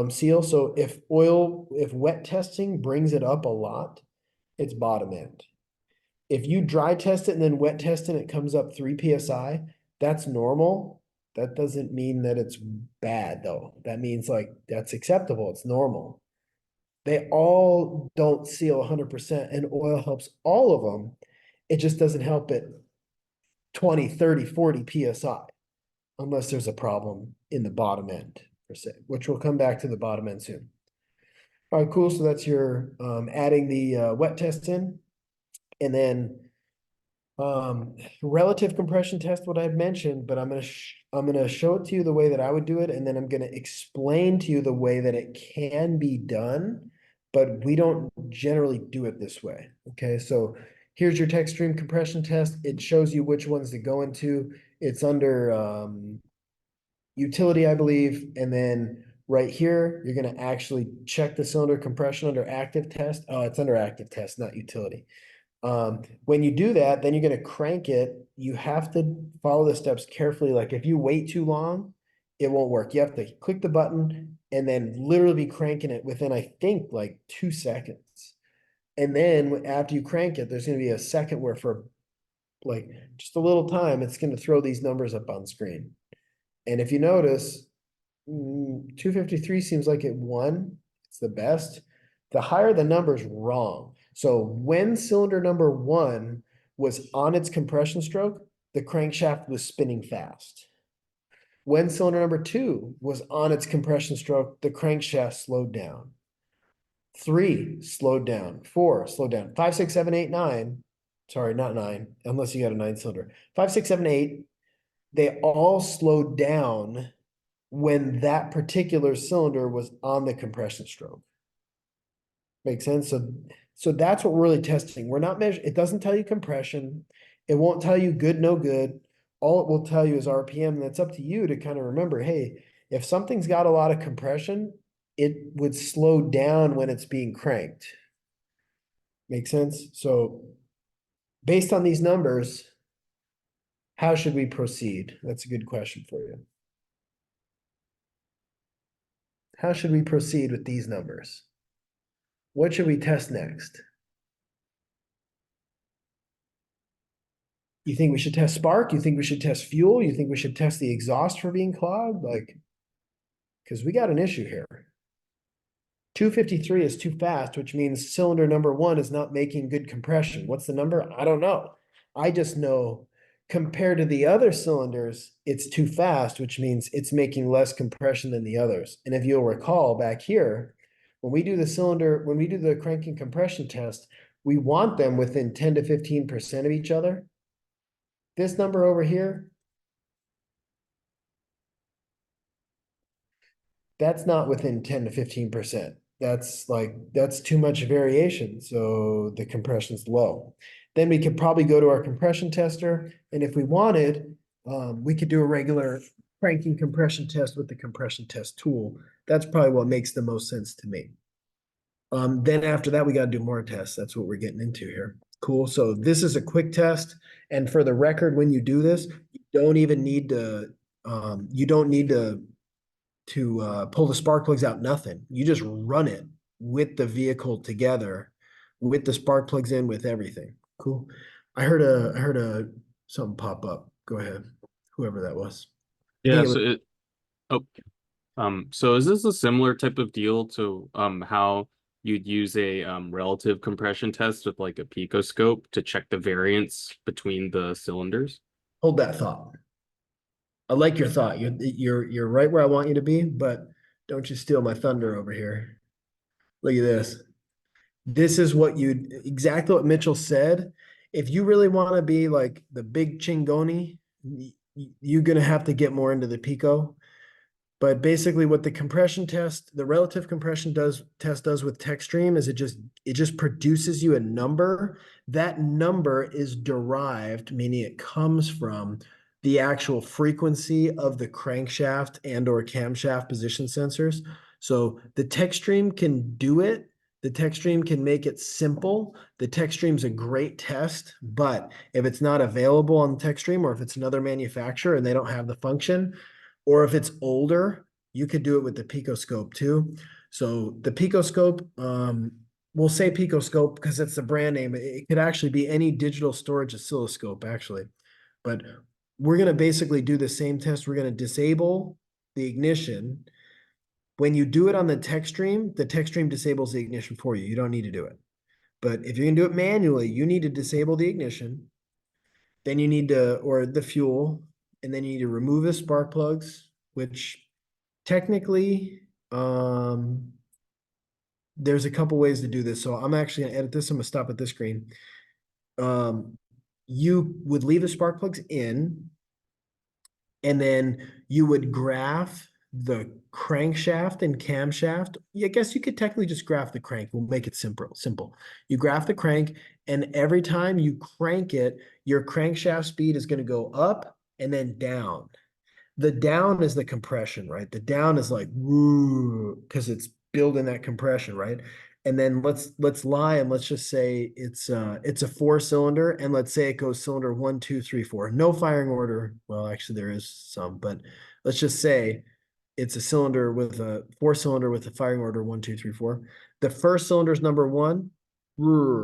seal. So if wet testing brings it up a lot, it's bottom end. If you dry test it and then wet test it and it comes up 3 PSI, that's normal. That doesn't mean that it's bad though. That means like that's acceptable. It's normal. They all don't seal 100% and oil helps all of them. It just doesn't help at 20, 30, 40 PSI unless there's a problem in the bottom end per se, which we'll come back to the bottom end soon. All right, cool. So that's your adding the wet test in. And then relative compression test, what I've mentioned, but I'm gonna show it to you the way that I would do it, and then I'm gonna explain to you the way that it can be done, but we don't generally do it this way. Okay, so here's your tech stream compression test. It shows you which ones to go into. It's under utility, I believe, and then right here, you're gonna actually check the cylinder compression under active test. Oh, it's under active test, not utility. When you do that, then you're gonna crank it. You have to follow the steps carefully. Like if you wait too long, it won't work. You have to click the button and then literally be cranking it within, I think, like 2 seconds. And then after you crank it, there's gonna be a second where for like just a little time, it's gonna throw these numbers up on screen. And if you notice, 253 seems like it won. It's the best. The higher the number's wrong. So when cylinder number 1 was on its compression stroke, the crankshaft was spinning fast. When cylinder number 2 was on its compression stroke, the crankshaft slowed down. 3 slowed down. 4 slowed down. 5, 6, 7, 8, 9. Sorry, not 9, unless you got a 9 cylinder. 5, 6, 7, 8. They all slowed down when that particular cylinder was on the compression stroke. Make sense? So that's what we're really testing. We're not measuring, it doesn't tell you compression. It won't tell you good, no good. All it will tell you is RPM, and that's up to you to kind of remember, hey, if something's got a lot of compression, it would slow down when it's being cranked. Make sense? So based on these numbers, how should we proceed? That's a good question for you. How should we proceed with these numbers? What should we test next? You think we should test spark? You think we should test fuel? You think we should test the exhaust for being clogged? Like, because we got an issue here. 253 is too fast, which means cylinder number one is not making good compression. What's the number? I don't know. I just know compared to the other cylinders, it's too fast, which means it's making less compression than the others. And if you'll recall back here, when we do the cranking compression test, we want them within 10 to 15% of each other. This number over here, that's not within 10 to 15%. That's too much variation. So the compression's low. Then we could probably go to our compression tester. And if we wanted, we could do a regular cranking compression test with the compression test tool. That's probably what makes the most sense to me. Then after that, we got to do more tests. That's what we're getting into here. Cool. So this is a quick test. And for the record, when you do this, you don't even need to, pull the spark plugs out, nothing. You just run it with the vehicle together, with the spark plugs in, with everything. Cool. I heard something pop up. Go ahead. Whoever that was. Yeah, so is this a similar type of deal to how you'd use a relative compression test with like a picoscope to check the variance between the cylinders? Hold that thought. I like your thought. You're right where I want you to be, but don't you steal my thunder over here. Look at this. This is exactly what Mitchell said. If you really want to be like the big Chingoni, you're going to have to get more into the pico. But basically what the relative compression test does with TechStream is it just produces you a number. That number is derived, meaning it comes from the actual frequency of the crankshaft and or camshaft position sensors. So the TechStream can do it. The TechStream can make it simple. The TechStream's a great test, but if it's not available on the TechStream, or if it's another manufacturer and they don't have the function, or if it's older, you could do it with the picoscope too. So the picoscope, we'll say picoscope because it's the brand name. It could actually be any digital storage oscilloscope, actually. But we're going to basically do the same test. We're going to disable the ignition. When you do it on the TechStream disables the ignition for you. You don't need to do it. But if you're going to do it manually, you need to disable the ignition. Then you need to, or the fuel, and then you need to remove the spark plugs, which technically, there's a couple ways to do this. So I'm actually going to edit this. I'm going to stop at this screen. You would leave the spark plugs in, and then you would graph the crankshaft and camshaft. I guess you could technically just graph the crank. We'll make it simple. You graph the crank, and every time you crank it, your crankshaft speed is going to go up and then down. The down is the compression, right? The down is like woo, because it's building that compression, right? And then let's lie and let's just say it's a 4-cylinder, and let's say it goes cylinder 1, 2, 3, 4. No firing order. Well, actually there is some, but let's just say it's a 4-cylinder with a firing order 1, 2, 3, 4. The first cylinder is number 1,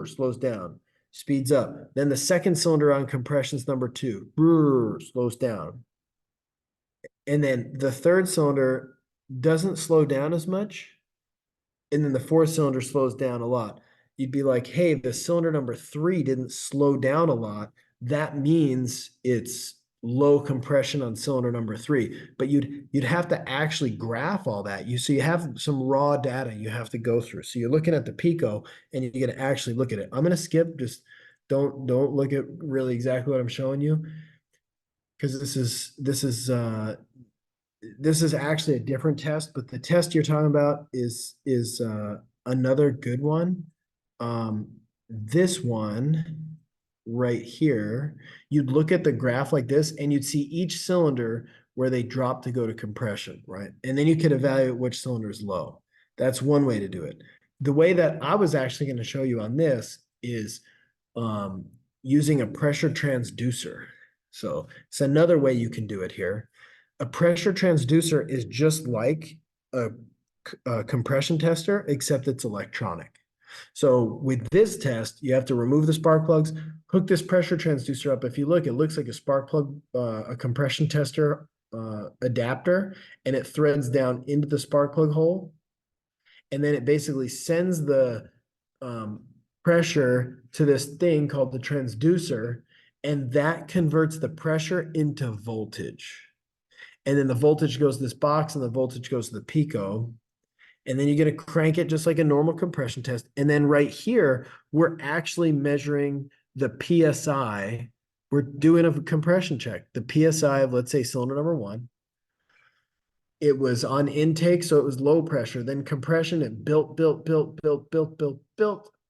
slows down, speeds up. Then the second cylinder on compression is number 2, slows down. And then the third cylinder doesn't slow down as much. And then the fourth cylinder slows down a lot. You'd be like, hey, the cylinder number 3 didn't slow down a lot. That means it's low compression on cylinder number 3. But you'd have to actually graph all that. So you have some raw data you have to go through. So you're looking at the Pico and you're gonna actually look at it. I'm gonna skip, just don't look at really exactly what I'm showing you. Because this is actually a different test, but the test you're talking about is another good one. This one right here, you'd look at the graph like this, and you'd see each cylinder where they drop to go to compression, right? And then you could evaluate which cylinder is low. That's one way to do it. The way that I was actually going to show you on this is using a pressure transducer. So it's another way you can do it here. A pressure transducer is just like a compression tester, except it's electronic. So with this test, you have to remove the spark plugs, hook this pressure transducer up. If you look, it looks like a spark plug, a compression tester adapter, and it threads down into the spark plug hole. And then it basically sends the pressure to this thing called the transducer, and that converts the pressure into voltage. And then the voltage goes to this box, and the voltage goes to the pico. And then you're going to crank it just like a normal compression test. And then right here, we're actually measuring the PSI. We're doing a compression check. The PSI of, let's say, cylinder number 1. It was on intake, so it was low pressure. Then compression, it built,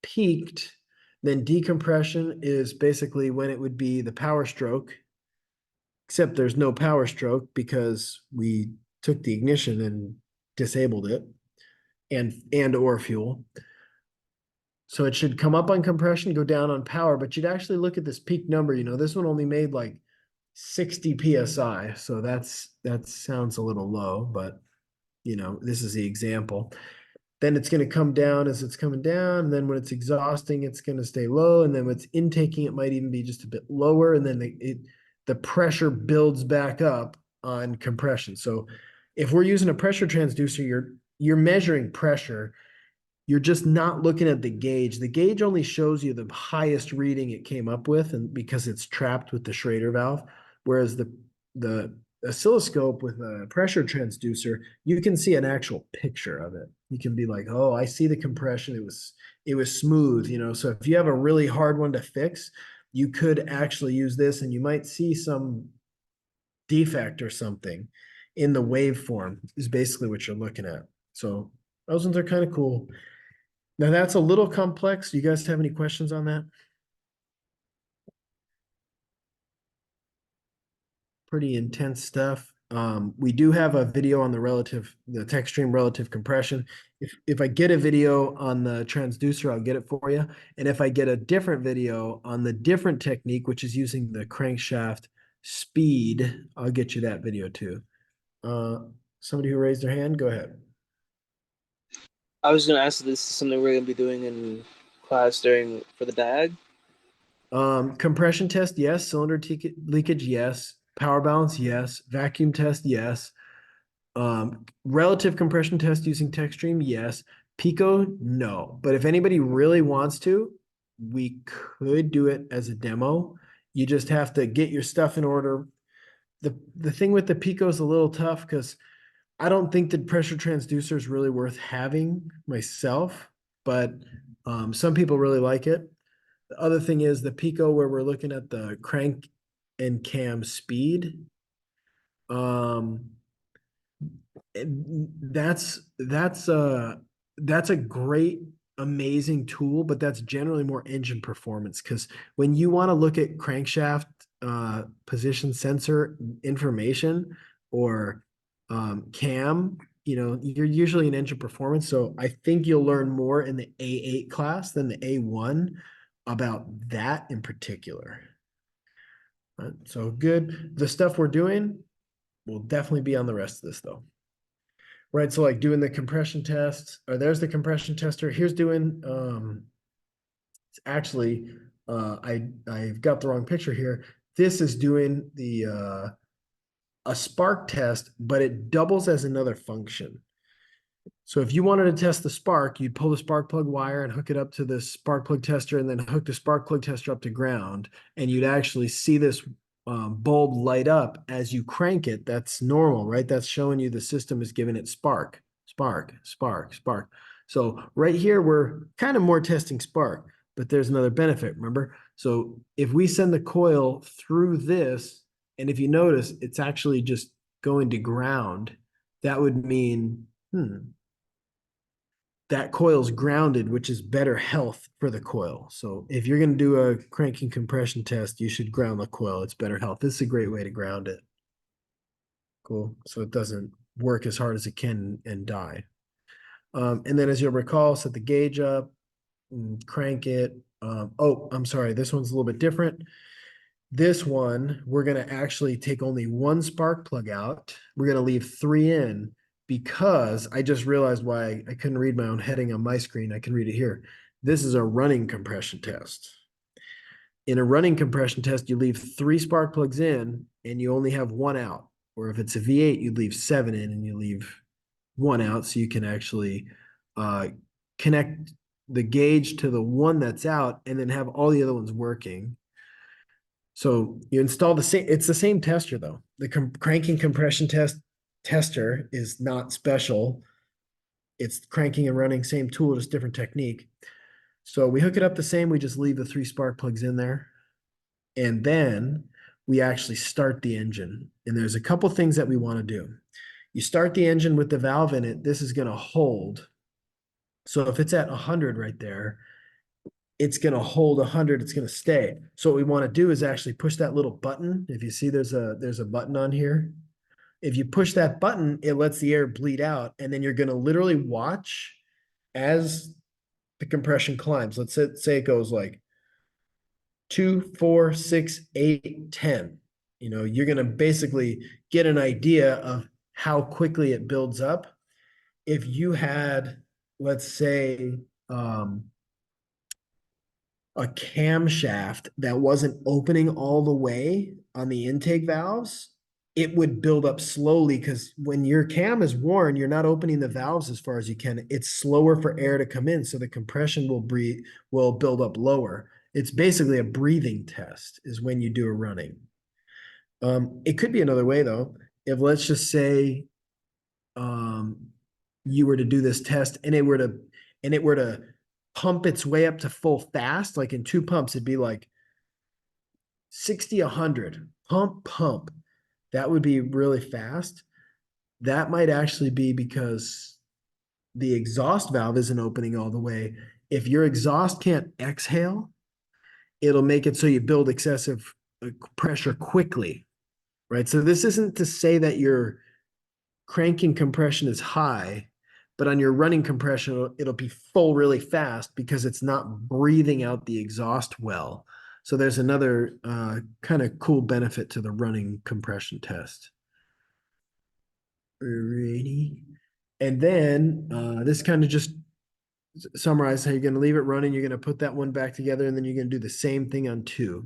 peaked. Then decompression is basically when it would be the power stroke, except there's no power stroke because we took the ignition and disabled it and or fuel. So it should come up on compression, go down on power, but you'd actually look at this peak number. This one only made like 60 PSI. So that sounds a little low, but this is the example. Then it's going to come down as it's coming down. And then when it's exhausting, it's going to stay low. And then when it's intaking, it might even be just a bit lower. And then the pressure builds back up on compression. So if we're using a pressure transducer, you're measuring pressure. You're just not looking at the gauge. The gauge only shows you the highest reading it came up with, and because it's trapped with the Schrader valve. Whereas the oscilloscope with a pressure transducer, you can see an actual picture of it. You can be like, oh, I see the compression. It was smooth, So if you have a really hard one to fix, you could actually use this, and you might see some defect or something in the waveform is basically what you're looking at. So those ones are kind of cool. Now that's a little complex. Do you guys have any questions on that? Pretty intense stuff. We do have a video on the tech stream relative compression. If I get a video on the transducer, I'll get it for you. And if I get a different video on the different technique, which is using the crankshaft speed, I'll get you that video too. Somebody who raised their hand, go ahead. I was going to ask if this is something we're going to be doing in class for the diag. Compression test, yes. Cylinder leakage, yes. Power balance, yes. Vacuum test, yes. Relative compression test using TechStream, yes. Pico, no. But if anybody really wants to, we could do it as a demo. You just have to get your stuff in order. The thing with the Pico is a little tough because I don't think the pressure transducer is really worth having myself, but some people really like it. The other thing is the Pico, where we're looking at the crank and cam speed. That's a great, amazing tool, but that's generally more engine performance, because when you want to look at crankshaft position sensor information or cam, you're usually in engine performance. So I think you'll learn more in the A8 class than the A1 about that in particular. So good. The stuff we're doing will definitely be on the rest of this though. Right, so like doing the compression test, or there's the compression tester. Here's doing, it's actually, I've got the wrong picture here. This is doing a spark test, but it doubles as another function. So if you wanted to test the spark, you'd pull the spark plug wire and hook it up to the spark plug tester, and then hook the spark plug tester up to ground, and you'd actually see this bulb light up as you crank it. That's normal, right? That's showing you the system is giving it spark, spark, spark, spark. So right here, we're kind of more testing spark, but there's another benefit, remember? So if we send the coil through this, and if you notice, it's actually just going to ground, that would mean, that coil's grounded, which is better health for the coil. So if you're going to do a cranking compression test, you should ground the coil. It's better health. This is a great way to ground it. Cool. So it doesn't work as hard as it can and die. And then as you'll recall, set the gauge up, and crank it. Oh, I'm sorry, this one's a little bit different. This one, we're gonna actually take only one spark plug out. We're gonna leave 3 in because I just realized why I couldn't read my own heading on my screen. I can read it here. This is a running compression test. In a running compression test, you leave 3 spark plugs in and you only have 1 out. Or if it's a V8, you leave 7 in and you leave 1 out so you can actually connect the gauge to the one that's out and then have all the other ones working. So you install the same, it's the same tester though. The cranking compression tester is not special. It's cranking and running, same tool, just different technique. So we hook it up the same, we just leave the 3 spark plugs in there. And then we actually start the engine. And there's a couple things that we want to do. You start the engine with the valve in it, this is going to hold. So if it's at 100 right there, it's going to hold 100, it's going to stay. So what we want to do is actually push that little button. If you see there's a button on here. If you push that button, it lets the air bleed out, and then you're going to literally watch as the compression climbs. Let's say it goes like 2, 4, 6, 8, 10. You know, you're going to basically get an idea of how quickly it builds up. If you had, let's say, a camshaft that wasn't opening all the way on the intake valves, it would build up slowly because when your cam is worn, you're not opening the valves as far as you can. It's slower for air to come in, so the compression will build up lower. It's basically a breathing test is when you do a running. It could be another way though. If let's just say you were to do this test and it were to pump its way up to full fast, like in 2 pumps, it'd be like 60, 100, pump. That would be really fast. That might actually be because the exhaust valve isn't opening all the way. If your exhaust can't exhale, it'll make it so you build excessive pressure quickly, right? So this isn't to say that your cranking compression is high, but on your running compression, it'll be full really fast because it's not breathing out the exhaust well. So there's another kind of cool benefit to the running compression test. Alrighty. And then this kind of just summarizes how you're going to leave it running. You're going to put that one back together, and then you're going to do the same thing on 2.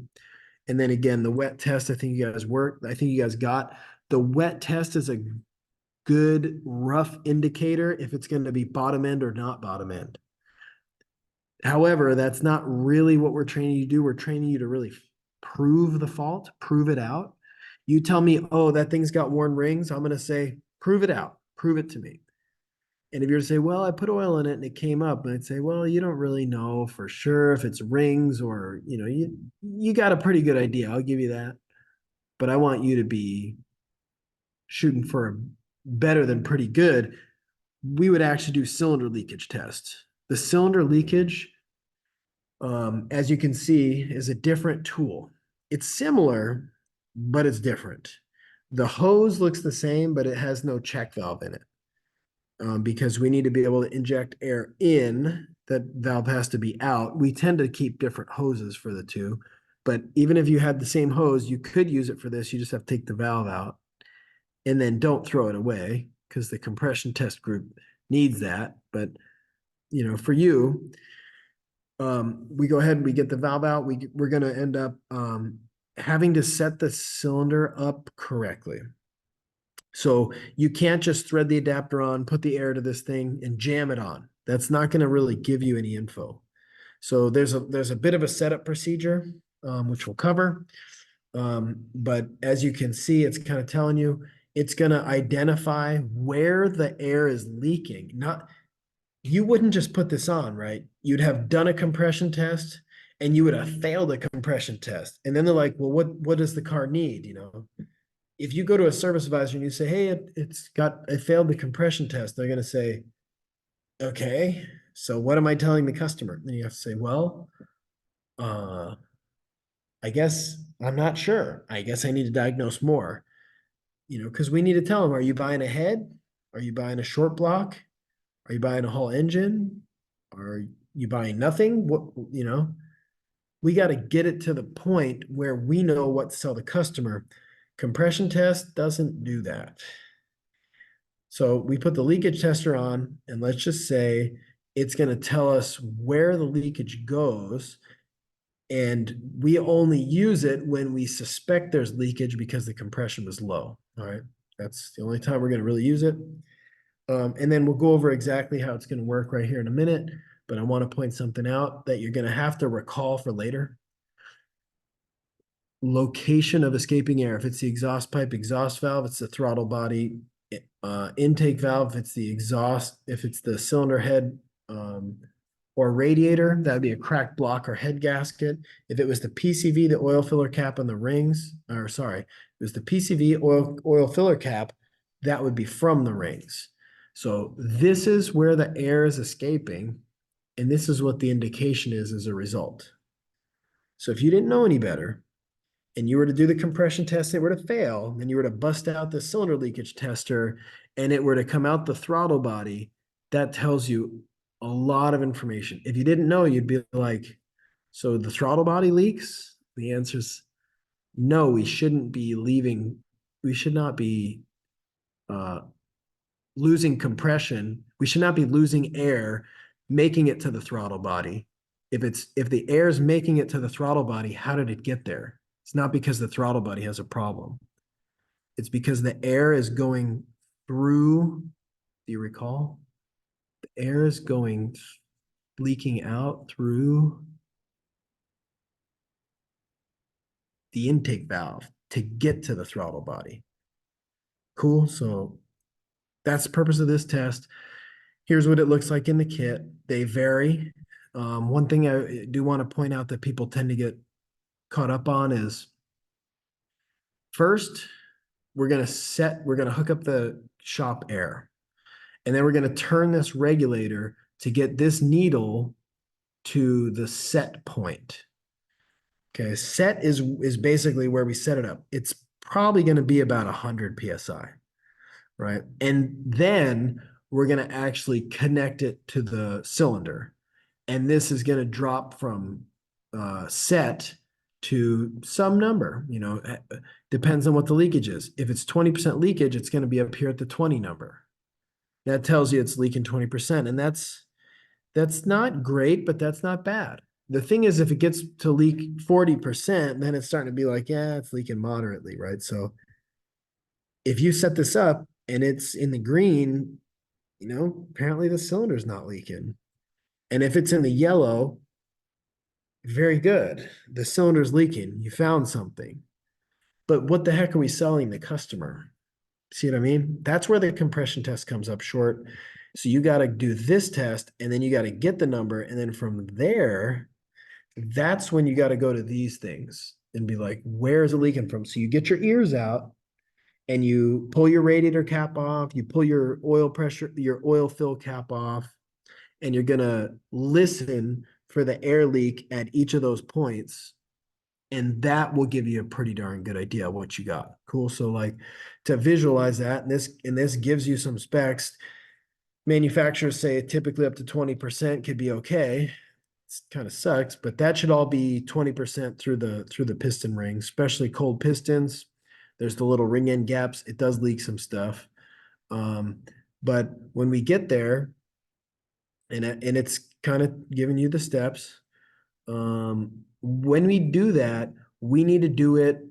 And then again, the wet test, I think you guys got. The wet test is a good rough indicator if it's going to be bottom end or not bottom end. However, that's not really what we're training you to do. We're training you to really prove the fault, prove it out. You tell me, oh, that thing's got worn rings. I'm going to say, prove it out, prove it to me. And if you're to say, well, I put oil in it and it came up, and I'd say, well, you don't really know for sure if it's rings or, you know, you got a pretty good idea. I'll give you that. But I want you to be shooting for better than pretty good. We would actually do cylinder leakage tests. The cylinder leakage, as you can see, is a different tool. It's similar, but it's different. The hose looks the same, but it has no check valve in it. Because we need to be able to inject air in, that valve has to be out. We tend to keep different hoses for the two, but even if you had the same hose, you could use it for this. You just have to take the valve out and then don't throw it away because the compression test group needs that. But, you know, for you, we go ahead and we get the valve out. We're going to end up having to set the cylinder up correctly. So you can't just thread the adapter on, put the air to this thing and jam it on. That's not going to really give you any info. So there's a bit of a setup procedure, which we'll cover. But as you can see, it's kind of telling you, it's going to identify where the air is leaking. You wouldn't just put this on, right? You'd have done a compression test and you would have failed a compression test. And then they're like, well, what does the car need? You know, if you go to a service advisor and you say, hey, it failed the compression test, they're going to say, okay, so what am I telling the customer? And you have to say, well, I guess I'm not sure. I guess I need to diagnose more, you know, because we need to tell them, are you buying a head? Are you buying a short block? Are you buying a whole engine? Are you buying nothing? What, you know, we got to get it to the point where we know what to tell the customer. Compression test doesn't do that. So we put the leakage tester on, and let's just say it's going to tell us where the leakage goes. And we only use it when we suspect there's leakage because the compression was low. All right. That's the only time we're going to really use it. And then we'll go over exactly how it's going to work right here in a minute. But I want to point something out that you're going to have to recall for later. Location of escaping air. If it's the exhaust pipe, exhaust valve, it's the throttle body, intake valve, if it's the exhaust, if it's the cylinder head, or radiator, that'd be a cracked block or head gasket. If it was the PCV, the oil filler cap on the rings, or sorry, it was the PCV oil filler cap, that would be from the rings. So this is where the air is escaping, and this is what the indication is as a result. So if you didn't know any better, and you were to do the compression test, it were to fail, and you were to bust out the cylinder leakage tester, and it were to come out the throttle body, that tells you a lot of information. If you didn't know, you'd be like, so the throttle body leaks? The answer is no, we shouldn't be we should not be losing compression. We should not be losing air, making it to the throttle body. If the air is making it to the throttle body, how did it get there? It's not because the throttle body has a problem. It's because the air is going through, do you recall? The air is leaking out through the intake valve to get to the throttle body. Cool, so that's the purpose of this test. Here's what it looks like in the kit. They vary. One thing I do want to point out that people tend to get caught up on is first, we're going to hook up the shop air. And then we're going to turn this regulator to get this needle to the set point. Okay, set is basically where we set it up. It's probably going to be about 100 PSI, right? And then we're going to actually connect it to the cylinder. And this is going to drop from set to some number, depends on what the leakage is. If it's 20% leakage, it's going to be up here at the 20 number. That tells you it's leaking 20%. And that's not great, but that's not bad. The thing is, if it gets to leak 40%, then it's starting to be like, yeah, it's leaking moderately, right? So if you set this up and it's in the green, apparently the cylinder's not leaking. And if it's in the yellow, very good. The cylinder's leaking. You found something. But what the heck are we selling the customer? See what I mean? That's where the compression test comes up short. So you got to do this test, and then you got to get the number. And then from there, that's when you got to go to these things and be like, where is it leaking from? So you get your ears out and you pull your radiator cap off, you pull your oil fill cap off, and you're going to listen for the air leak at each of those points. And that will give you a pretty darn good idea of what you got. Cool. So like to visualize that, and this gives you some specs. Manufacturers say typically up to 20% could be okay. It kind of sucks, but that should all be 20% through the piston ring, especially cold pistons. There's the little ring end gaps. It does leak some stuff. But when we get there, and it's kind of giving you the steps. When we do that, we need to do it.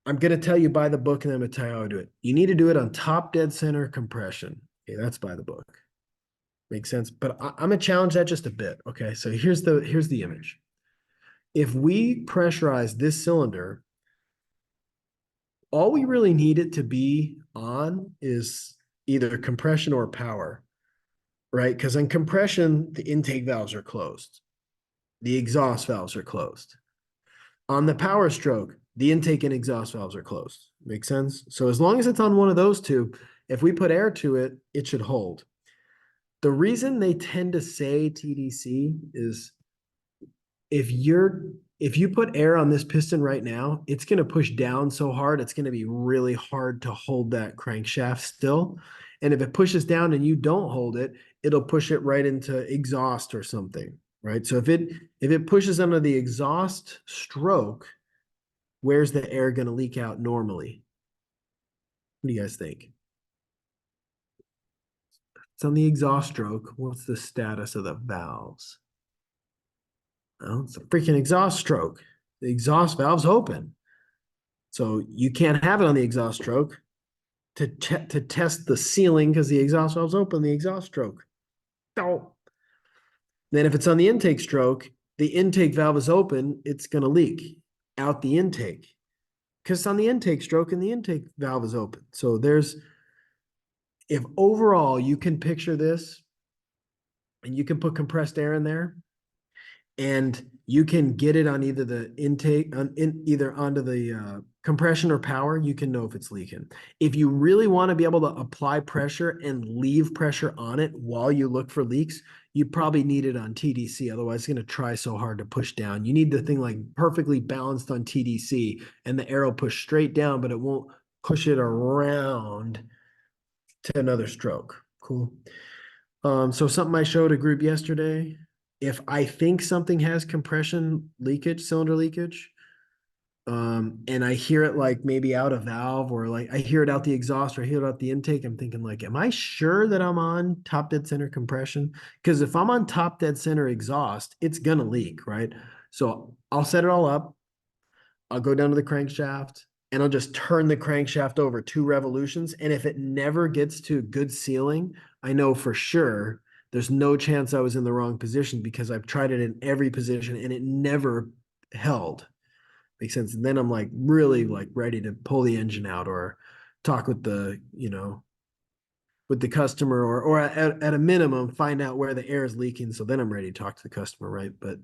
I'm going to tell you by the book, and I'm going to tell you how to do it. You need to do it on top dead center compression. Okay, that's by the book. Makes sense. But I'm going to challenge that just a bit. Okay, so here's the image. If we pressurize this cylinder, all we really need it to be on is either compression or power, right? Because in compression, the intake valves are closed. The exhaust valves are closed. On the power stroke, the intake and exhaust valves are closed. Make sense? So as long as it's on one of those two, if we put air to it, it should hold. The reason they tend to say TDC is if you put air on this piston right now, it's going to push down so hard, it's going to be really hard to hold that crankshaft still. And if it pushes down and you don't hold it, it'll push it right into exhaust or something. right? So if it pushes under the exhaust stroke, where's the air going to leak out normally? What do you guys think? It's on the exhaust stroke. What's the status of the valves? Well, it's a freaking exhaust stroke. The exhaust valve's open. So you can't have it on the exhaust stroke to test the sealing because the exhaust valve's open, the exhaust stroke. Oh. Then if it's on the intake stroke, the intake valve is open, it's going to leak out the intake because it's on the intake stroke and the intake valve is open. So if overall you can picture this and you can put compressed air in there and you can get it on either the intake, either onto the compression or power, you can know if it's leaking. If you really want to be able to apply pressure and leave pressure on it while you look for leaks, you probably need it on TDC. Otherwise, it's going to try so hard to push down. You need the thing like perfectly balanced on TDC, and the arrow push straight down, but it won't push it around to another stroke. Cool. So something I showed a group yesterday. If I think something has compression leakage, cylinder leakage, and I hear it like maybe out of valve or like I hear it out the exhaust or I hear it out the intake, I'm thinking like, am I sure that I'm on top dead center compression? Because if I'm on top dead center exhaust, it's gonna leak, right? So I'll set it all up. I'll go down to the crankshaft and I'll just turn the crankshaft over 2 revolutions. And if it never gets to good sealing, I know for sure there's no chance I was in the wrong position because I've tried it in every position and it never held. Makes sense. And then I'm like really like ready to pull the engine out or talk with the, with the customer or at a minimum, find out where the air is leaking. So then I'm ready to talk to the customer, right? But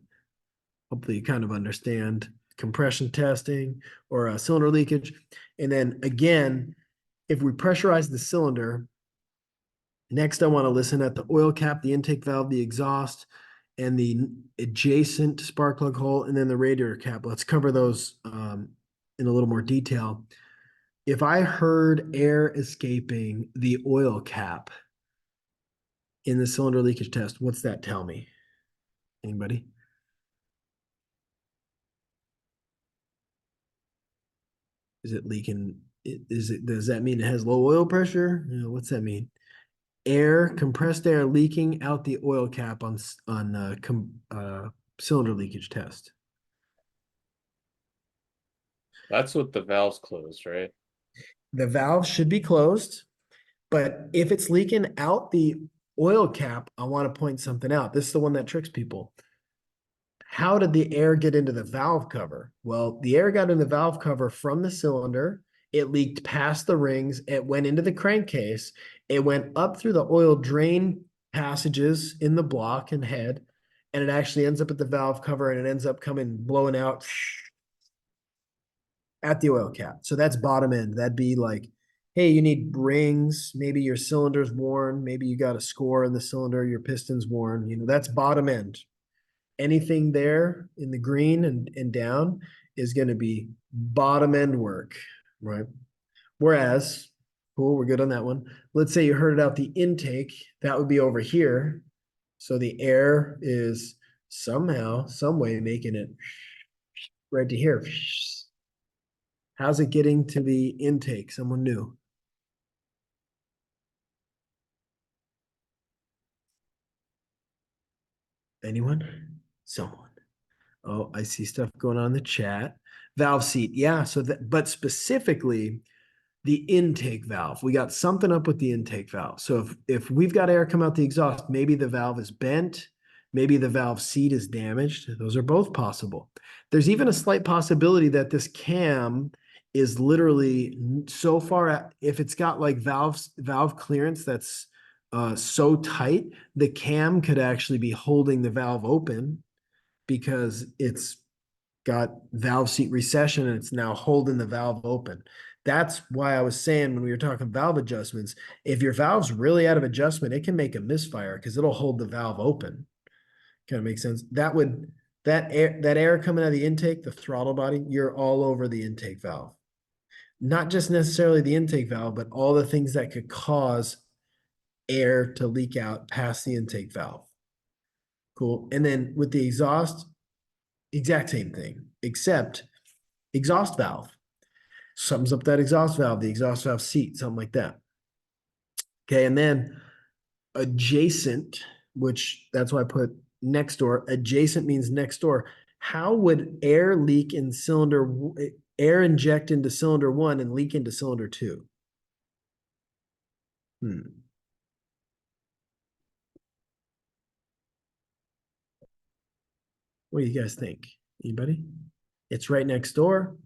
hopefully you kind of understand compression testing or cylinder leakage. And then again, if we pressurize the cylinder, next I want to listen at the oil cap, the intake valve, the exhaust, and the adjacent spark plug hole, and then the radiator cap. Let's cover those in a little more detail. If I heard air escaping the oil cap in the cylinder leakage test, what's that tell me? Anybody? Is it leaking? Does that mean it has low oil pressure? What's that mean? Compressed air leaking out the oil cap on cylinder leakage test. That's what the valve's closed, right? The valve should be closed, but if it's leaking out the oil cap, I want to point something out. This is the one that tricks people. How did the air get into the valve cover? Well, the air got in the valve cover from the cylinder. It leaked past the rings. It went into the crankcase. It went up through the oil drain passages in the block and head, and it actually ends up at the valve cover and it ends up blowing out at the oil cap. So that's bottom end. That'd be like, hey, you need rings. Maybe your cylinder's worn. Maybe you got a score in the cylinder. Your piston's worn. That's bottom end. Anything there in the green and down is going to be bottom end work, right? Whereas, cool, we're good on that one. Let's say you heard it out the intake, that would be over here. So the air is somehow, some way making it right to here. How's it getting to the intake? Someone new. Anyone? Someone. Oh, I see stuff going on in the chat. Valve seat. Yeah. So that, but specifically the intake valve. We got something up with the intake valve. So if we've got air come out the exhaust, maybe the valve is bent, maybe the valve seat is damaged. Those are both possible. There's even a slight possibility that this cam is literally so far, if it's got like valve clearance that's so tight, the cam could actually be holding the valve open because it's got valve seat recession and it's now holding the valve open. That's why I was saying when we were talking valve adjustments, if your valve's really out of adjustment, it can make a misfire because it'll hold the valve open. Kind of makes sense. That air coming out of the intake, the throttle body, you're all over the intake valve. Not just necessarily the intake valve, but all the things that could cause air to leak out past the intake valve. Cool. And then with the exhaust, exact same thing, except exhaust valve. Sums up that exhaust valve, the exhaust valve seat, something like that. Okay, and then adjacent, which that's why I put next door. Adjacent means next door. How would air leak in air inject into cylinder 1 and leak into cylinder 2? What do you guys think? Anybody? It's right next door.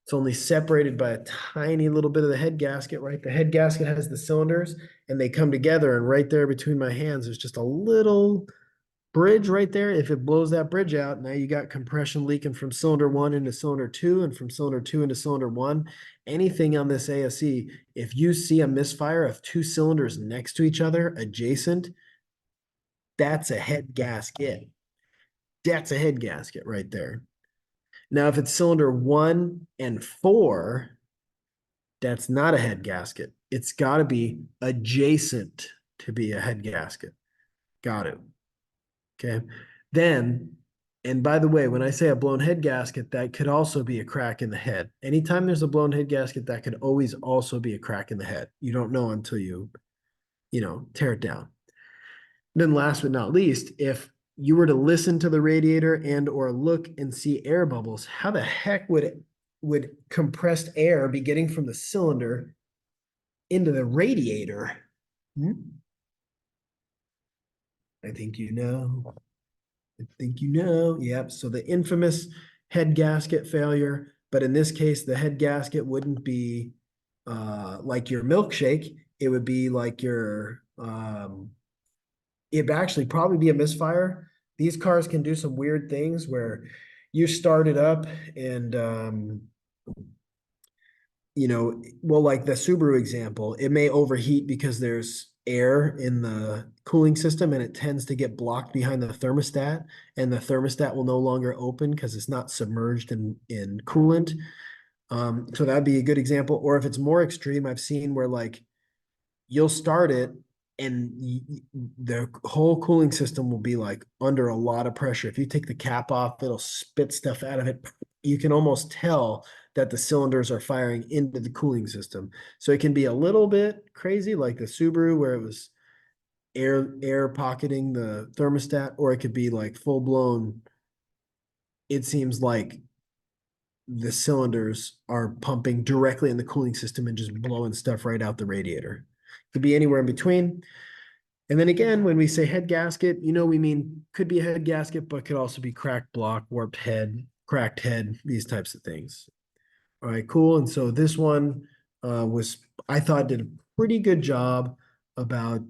It's only separated by a tiny little bit of the head gasket, right? The head gasket has the cylinders and they come together, and right there between my hands, there's just a little bridge right there. If it blows that bridge out, now you got compression leaking from cylinder 1 into cylinder 2 and from cylinder 2 into cylinder 1. Anything on this ASE, if you see a misfire of 2 cylinders next to each other adjacent, that's a head gasket. That's a head gasket right there. Now, if it's cylinder 1 and 4, that's not a head gasket. It's got to be adjacent to be a head gasket. Got it. Okay. Then, and by the way, when I say a blown head gasket, that could also be a crack in the head. Anytime there's a blown head gasket, that could always also be a crack in the head. You don't know until you tear it down. Then last but not least, if you were to listen to the radiator and or look and see air bubbles, how the heck would compressed air be getting from the cylinder into the radiator? I think you know. I think you know. Yep. So the infamous head gasket failure, but in this case, the head gasket wouldn't be like your milkshake. It would be like your it'd actually probably be a misfire. These cars can do some weird things where you start it up and well, like the Subaru example, it may overheat because there's air in the cooling system and it tends to get blocked behind the thermostat, and the thermostat will no longer open because it's not submerged in coolant. So that'd be a good example. Or if it's more extreme, I've seen where like you'll start it and the whole cooling system will be like under a lot of pressure. If you take the cap off, it'll spit stuff out of it. You can almost tell that the cylinders are firing into the cooling system. So it can be a little bit crazy, like the Subaru where it was air pocketing the thermostat, or it could be like full blown. It seems like the cylinders are pumping directly in the cooling system and just blowing stuff right out the radiator. Could be anywhere in between. And then again, when we say head gasket, we mean could be a head gasket, but could also be cracked block, warped head, cracked head, these types of things. All right, cool. And so this one I thought did a pretty good job about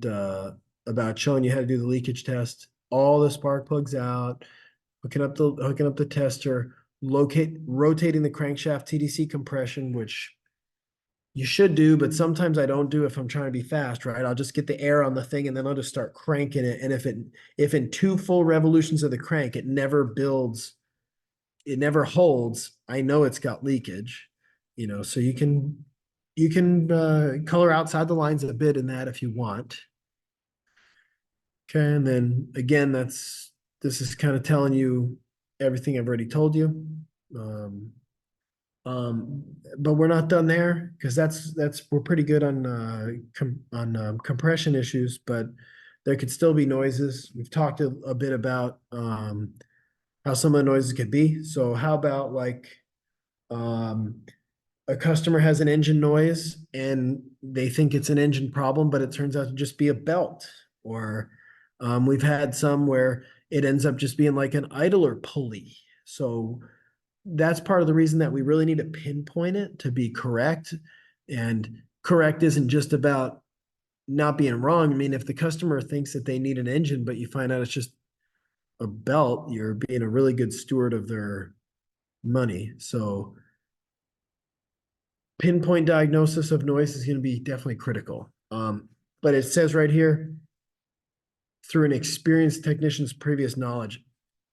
showing you how to do the leakage test. All the spark plugs out, hooking up the tester, rotating the crankshaft TDC compression, which you should do, but sometimes I don't do if I'm trying to be fast, right? I'll just get the air on the thing and then I'll just start cranking it. And if in 2 full revolutions of the crank, it never builds, it never holds, I know it's got leakage, so you can color outside the lines a bit in that if you want. Okay, and then again, this is kind of telling you everything I've already told you. But we're not done there because we're pretty good on compression issues, but there could still be noises. We've talked a bit about how some of the noises could be. So how about like a customer has an engine noise and they think it's an engine problem, but it turns out to just be a belt. Or we've had some where it ends up just being like an idler pulley. So that's part of the reason that we really need to pinpoint it to be correct. And correct isn't just about not being wrong. I mean, if the customer thinks that they need an engine, but you find out it's just a belt, you're being a really good steward of their money. So pinpoint diagnosis of noise is going to be definitely critical. But it says right here, through an experienced technician's previous knowledge,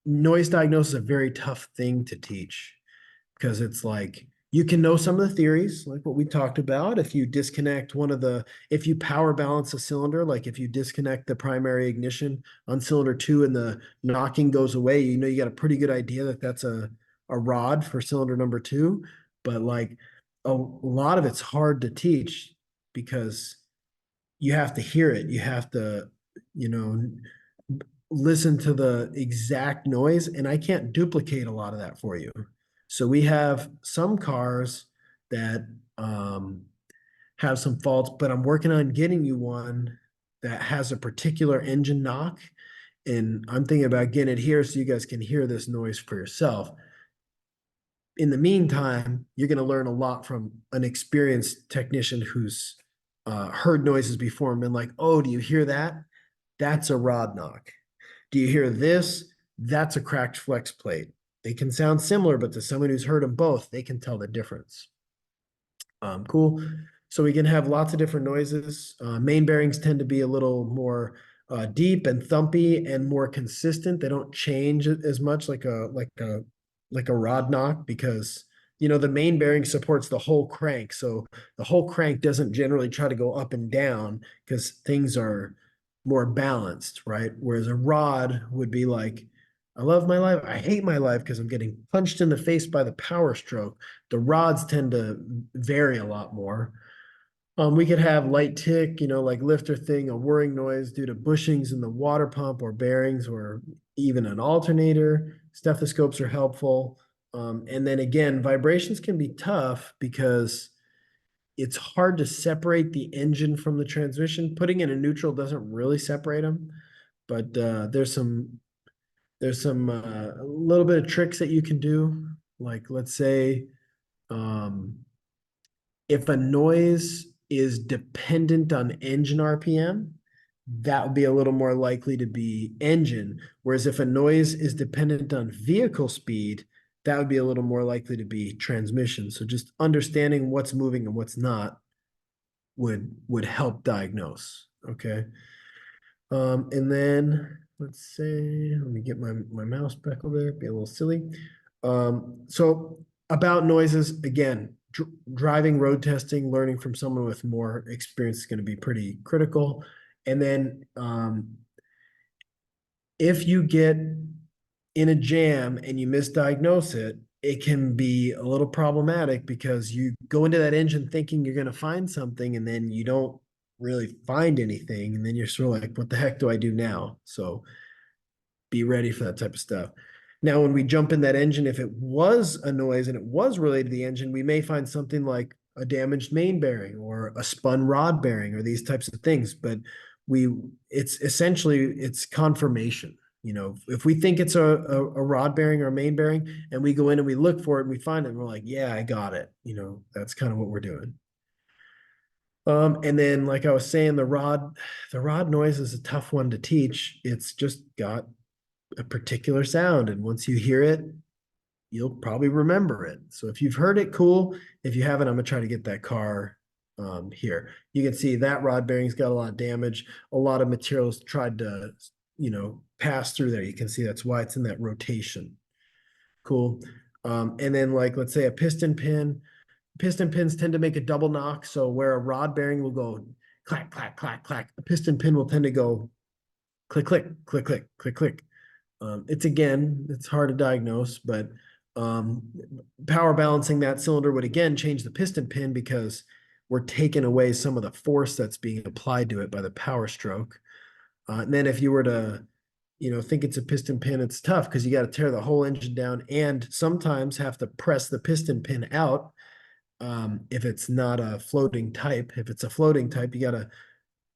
noise diagnosis is a very tough thing to teach because it's like You can know some of the theories, like what we talked about. If you disconnect if you power balance a cylinder, like if you disconnect the primary ignition on cylinder 2 and the knocking goes away, you got a pretty good idea that that's a rod for cylinder number 2. But like a lot of it's hard to teach because you have to hear it. You have to, you know, listen to the exact noise, and I can't duplicate a lot of that for you. So we have some cars that have some faults, but I'm working on getting you one that has a particular engine knock. And I'm thinking about getting it here so you guys can hear this noise for yourself. In the meantime, you're going to learn a lot from an experienced technician who's heard noises before and been like, oh, do you hear that? That's a rod knock. Do you hear this? That's a cracked flex plate. They can sound similar, but to someone who's heard them both, they can tell the difference. Cool. So we can have lots of different noises. Main bearings tend to be a little more deep and thumpy and more consistent. They don't change as much like a rod knock because the main bearing supports the whole crank. So the whole crank doesn't generally try to go up and down because things are more balanced, right? Whereas a rod would be like, I love my life. I hate my life because I'm getting punched in the face by the power stroke. The rods tend to vary a lot more. We could have light tick, like lifter thing, a whirring noise due to bushings in the water pump or bearings or even an alternator. Stethoscopes are helpful. And then again, vibrations can be tough because it's hard to separate the engine from the transmission. Putting in a neutral doesn't really separate them, but there's some a little bit of tricks that you can do. Like let's say if a noise is dependent on engine RPM, that would be a little more likely to be engine. Whereas if a noise is dependent on vehicle speed, that would be a little more likely to be transmission. So just understanding what's moving and what's not would help diagnose. Okay. And then let's say, let me get my mouse back over there, be a little silly. So about noises, again, driving road testing, learning from someone with more experience is going to be pretty critical. And then if you get in a jam and you misdiagnose it, it can be a little problematic because you go into that engine thinking you're going to find something and then you don't really find anything. And then you're sort of like, what the heck do I do now? So be ready for that type of stuff. Now, when we jump in that engine, if it was a noise and it was related to the engine, we may find something like a damaged main bearing or a spun rod bearing or these types of things. But it's essentially confirmation. If we think it's a rod bearing or a main bearing and we go in and we look for it and we find it and we're like, yeah, I got it. That's kind of what we're doing. And then like I was saying, the rod noise is a tough one to teach. It's just got a particular sound. And once you hear it, you'll probably remember it. So if you've heard it, cool. If you haven't, I'm gonna try to get that car here. You can see that rod bearing's got a lot of damage. A lot of materials tried to, pass through there. You can see that's why it's in that rotation. Cool. And then like, let's say a piston pins tend to make a double knock. So where a rod bearing will go clack, clack, clack, clack, a piston pin will tend to go click, click, click, click, click, click. It's hard to diagnose, but power balancing that cylinder would again change the piston pin because we're taking away some of the force that's being applied to it by the power stroke. And then if you were to, think it's a piston pin, it's tough because you got to tear the whole engine down and sometimes have to press the piston pin out. If it's not a floating type, if it's a floating type, you got to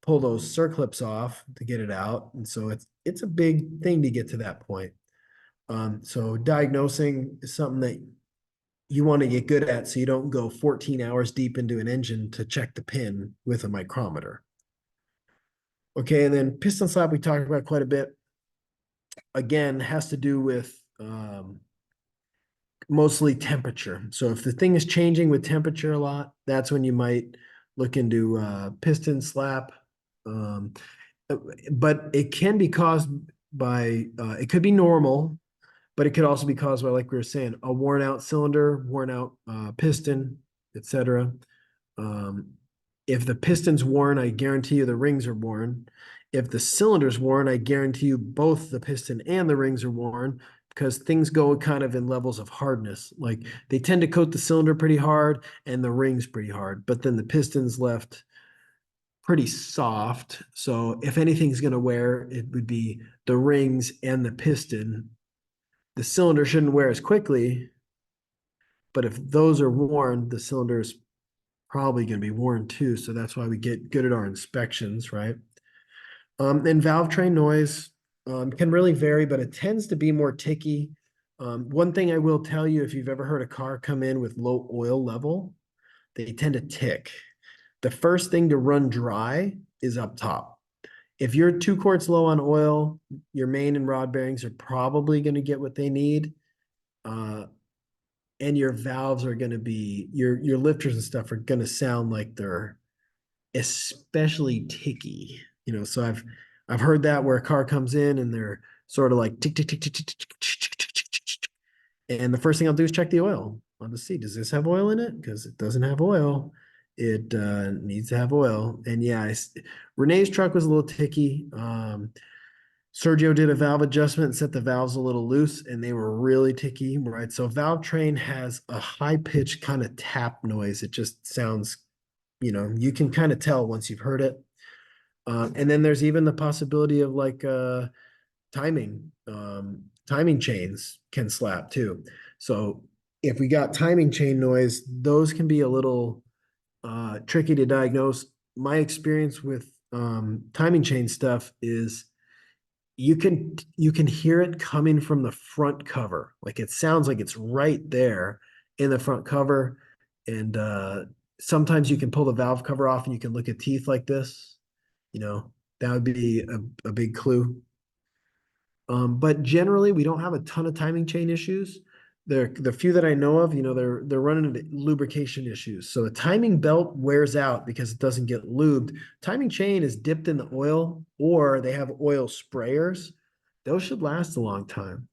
pull those circlips off to get it out. And so it's a big thing to get to that point. So diagnosing is something that you want to get good at so you don't go 14 hours deep into an engine to check the pin with a micrometer. Okay, and then piston slap we talked about quite a bit. Again, has to do with mostly temperature. So if the thing is changing with temperature a lot, that's when you might look into piston slap. But it can be caused by, it could be normal, but it could also be caused by, like we were saying, a worn out cylinder, worn out piston, etc. If the piston's worn, I guarantee you the rings are worn. If the cylinder's worn, I guarantee you both the piston and the rings are worn, because things go kind of in levels of hardness. Like they tend to coat the cylinder pretty hard and the rings pretty hard, but then the piston's left pretty soft. So if anything's going to wear, it would be the rings and the piston. The cylinder shouldn't wear as quickly, but if those are worn, the cylinder is probably going to be worn too. So that's why we get good at our inspections, right? And valve train noise can really vary, but it tends to be more ticky. One thing I will tell you, if you've ever heard a car come in with low oil level, they tend to tick. The first thing to run dry is up top. If you're 2 quarts low on oil, your main and rod bearings are probably going to get what they need. And your valves are going to be, your lifters and stuff are going to sound like they're especially ticky. So I've heard that where a car comes in and they're sort of like tick, tick, tick, tick, tick, tick, tick, tick, tick, tick, tick. And the first thing I'll do is check the oil on the seat. Does this have oil in it? Because it doesn't have oil. It needs to have oil. And yeah, Renee's truck was a little ticky. Sergio did a valve adjustment and set the valves a little loose, and they were really ticky, right? So valve train has a high pitched kind of tap noise. It just sounds, you can kind of tell once you've heard it. And then there's even the possibility of like timing. Timing chains can slap too. So if we got timing chain noise, those can be a little tricky to diagnose. My experience with timing chain stuff is you can hear it coming from the front cover. Like it sounds like it's right there in the front cover. And sometimes you can pull the valve cover off and you can look at teeth like this. That would be a big clue. But generally, we don't have a ton of timing chain issues. The few that I know of, they're running into lubrication issues. So a timing belt wears out because it doesn't get lubed. Timing chain is dipped in the oil, or they have oil sprayers. Those should last a long time.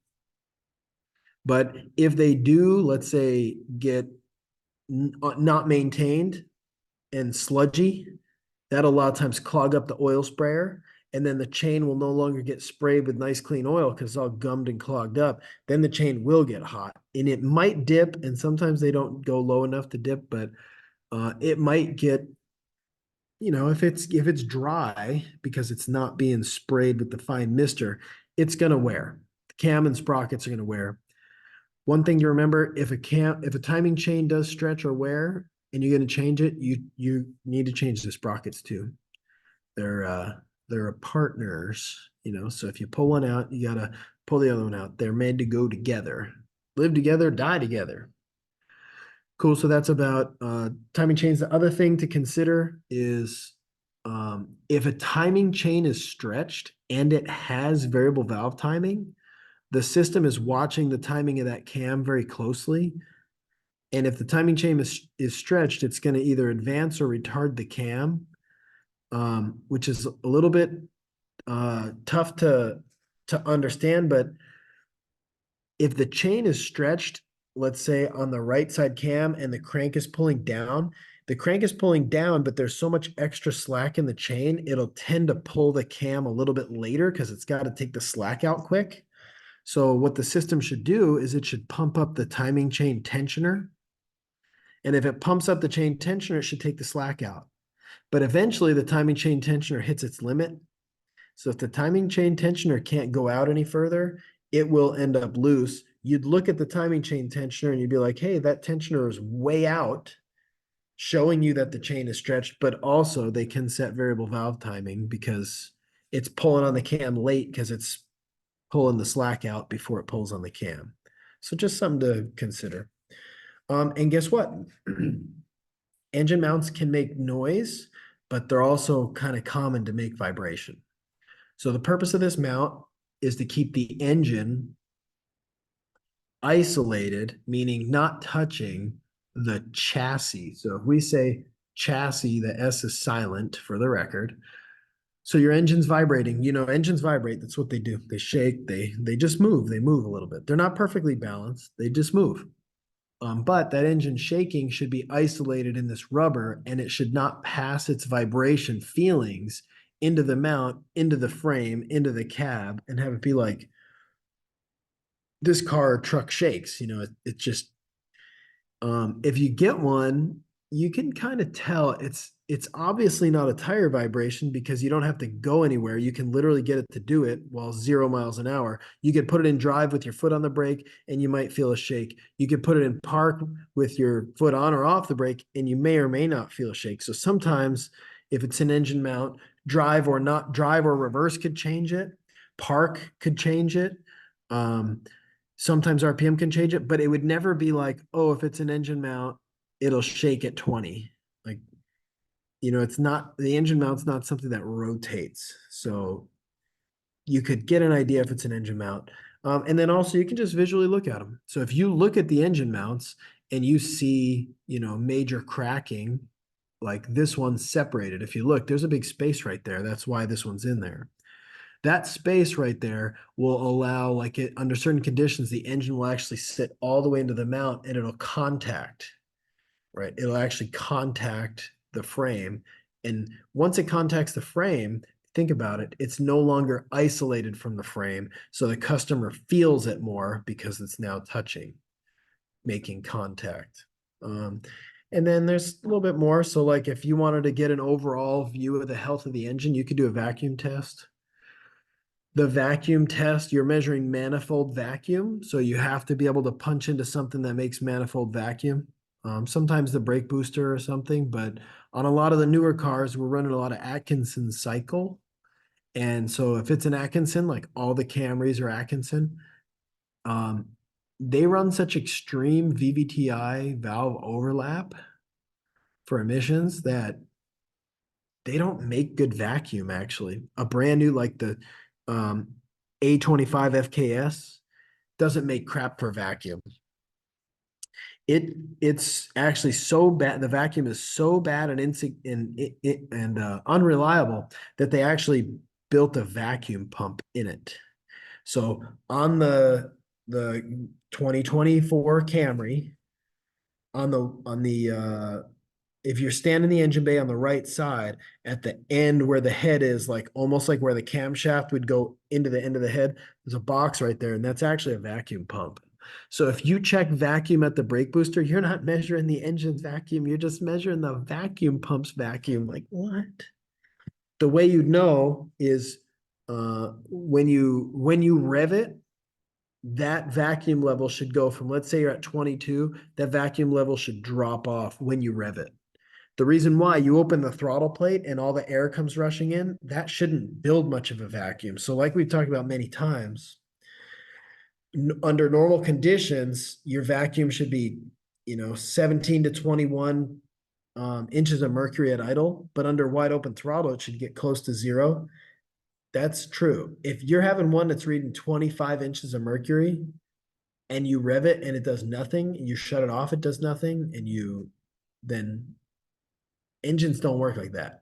But if they do, let's say, get not maintained and sludgy, that'll a lot of times clog up the oil sprayer, and then the chain will no longer get sprayed with nice clean oil because it's all gummed and clogged up. Then the chain will get hot, and it might dip, and sometimes they don't go low enough to dip, but it might get, if it's dry because it's not being sprayed with the fine mister, it's gonna wear. The cam and sprockets are gonna wear. One thing to remember, if a timing chain does stretch or wear and you're going to change it, you need to change the sprockets too. They're partners, so if you pull one out, you got to pull the other one out. They're made to go together. Live together, die together. Cool, so that's about timing chains. The other thing to consider is if a timing chain is stretched and it has variable valve timing, the system is watching the timing of that cam very closely. And if the timing chain is stretched, it's going to either advance or retard the cam, which is a little bit tough to understand. But if the chain is stretched, let's say on the right side cam and the crank is pulling down, but there's so much extra slack in the chain, it'll tend to pull the cam a little bit later because it's got to take the slack out quick. So what the system should do is it should pump up the timing chain tensioner. And if it pumps up the chain tensioner, it should take the slack out. But eventually the timing chain tensioner hits its limit. So if the timing chain tensioner can't go out any further, it will end up loose. You'd look at the timing chain tensioner and you'd be like, hey, that tensioner is way out, showing you that the chain is stretched, but also they can set variable valve timing because it's pulling on the cam late because it's pulling the slack out before it pulls on the cam. So just something to consider. And guess what? Engine mounts can make noise, but they're also kind of common to make vibration. So the purpose of this mount is to keep the engine isolated, meaning not touching the chassis. So if we say chassis, the S is silent for the record. So your engine's vibrating, engines vibrate. That's what they do. They shake, they just move. They move a little bit. They're not perfectly balanced. They just move. But that engine shaking should be isolated in this rubber, and it should not pass its vibration feelings into the mount, into the frame, into the cab, and have it be like this car or truck shakes. It just if you get one, you can kind of tell it's obviously not a tire vibration because you don't have to go anywhere. You can literally get it to do it while 0 miles an hour. You could put it in drive with your foot on the brake and you might feel a shake. You could put it in park with your foot on or off the brake and you may or may not feel a shake. So sometimes if it's an engine mount, drive or not drive or reverse could change it. Park could change it. Sometimes RPM can change it, but it would never be like, oh, if it's an engine mount, it'll shake at 20. Like, it's not, the engine mount's not something that rotates. So you could get an idea if it's an engine mount. And then also you can just visually look at them. So if you look at the engine mounts and you see, major cracking, like this one's separated. If you look, there's a big space right there. That's why this one's in there. That space right there will allow, like it under certain conditions, the engine will actually sit all the way into the mount and it'll contact, right? It'll actually contact the frame. And once it contacts the frame, think about it, it's no longer isolated from the frame. So the customer feels it more because it's now touching, making contact. And then there's a little bit more. So like if you wanted to get an overall view of the health of the engine, you could do a vacuum test. The vacuum test, you're measuring manifold vacuum. So you have to be able to punch into something that makes manifold vacuum. Sometimes the brake booster or something, but on a lot of the newer cars, we're running a lot of Atkinson cycle. And so if it's an Atkinson, like all the Camrys are Atkinson, they run such extreme VVTi valve overlap for emissions that they don't make good vacuum actually. A brand new, like the A25 FKS doesn't make crap for vacuum. It's actually so bad. The vacuum is so bad and unreliable that they actually built a vacuum pump in it. So on the 2024 Camry, on the if you're standing in the engine bay on the right side at the end where the head is, like almost like where the camshaft would go into the end of the head, there's a box right there, and that's actually a vacuum pump. So if you check vacuum at the brake booster, you're not measuring the engine's vacuum, you're just measuring the vacuum pump's vacuum. Like, what? The way you know is when you rev it, that vacuum level should go from, let's say you're at 22, that vacuum level should drop off when you rev it. The reason why, you open the throttle plate and all the air comes rushing in, that shouldn't build much of a vacuum. So like we've talked about many times, under normal conditions, your vacuum should be, 17 to 21 inches of mercury at idle, but under wide open throttle, it should get close to 0. That's true. If you're having one that's reading 25 inches of mercury and you rev it and it does nothing, and you shut it off, it does nothing, and then engines don't work like that.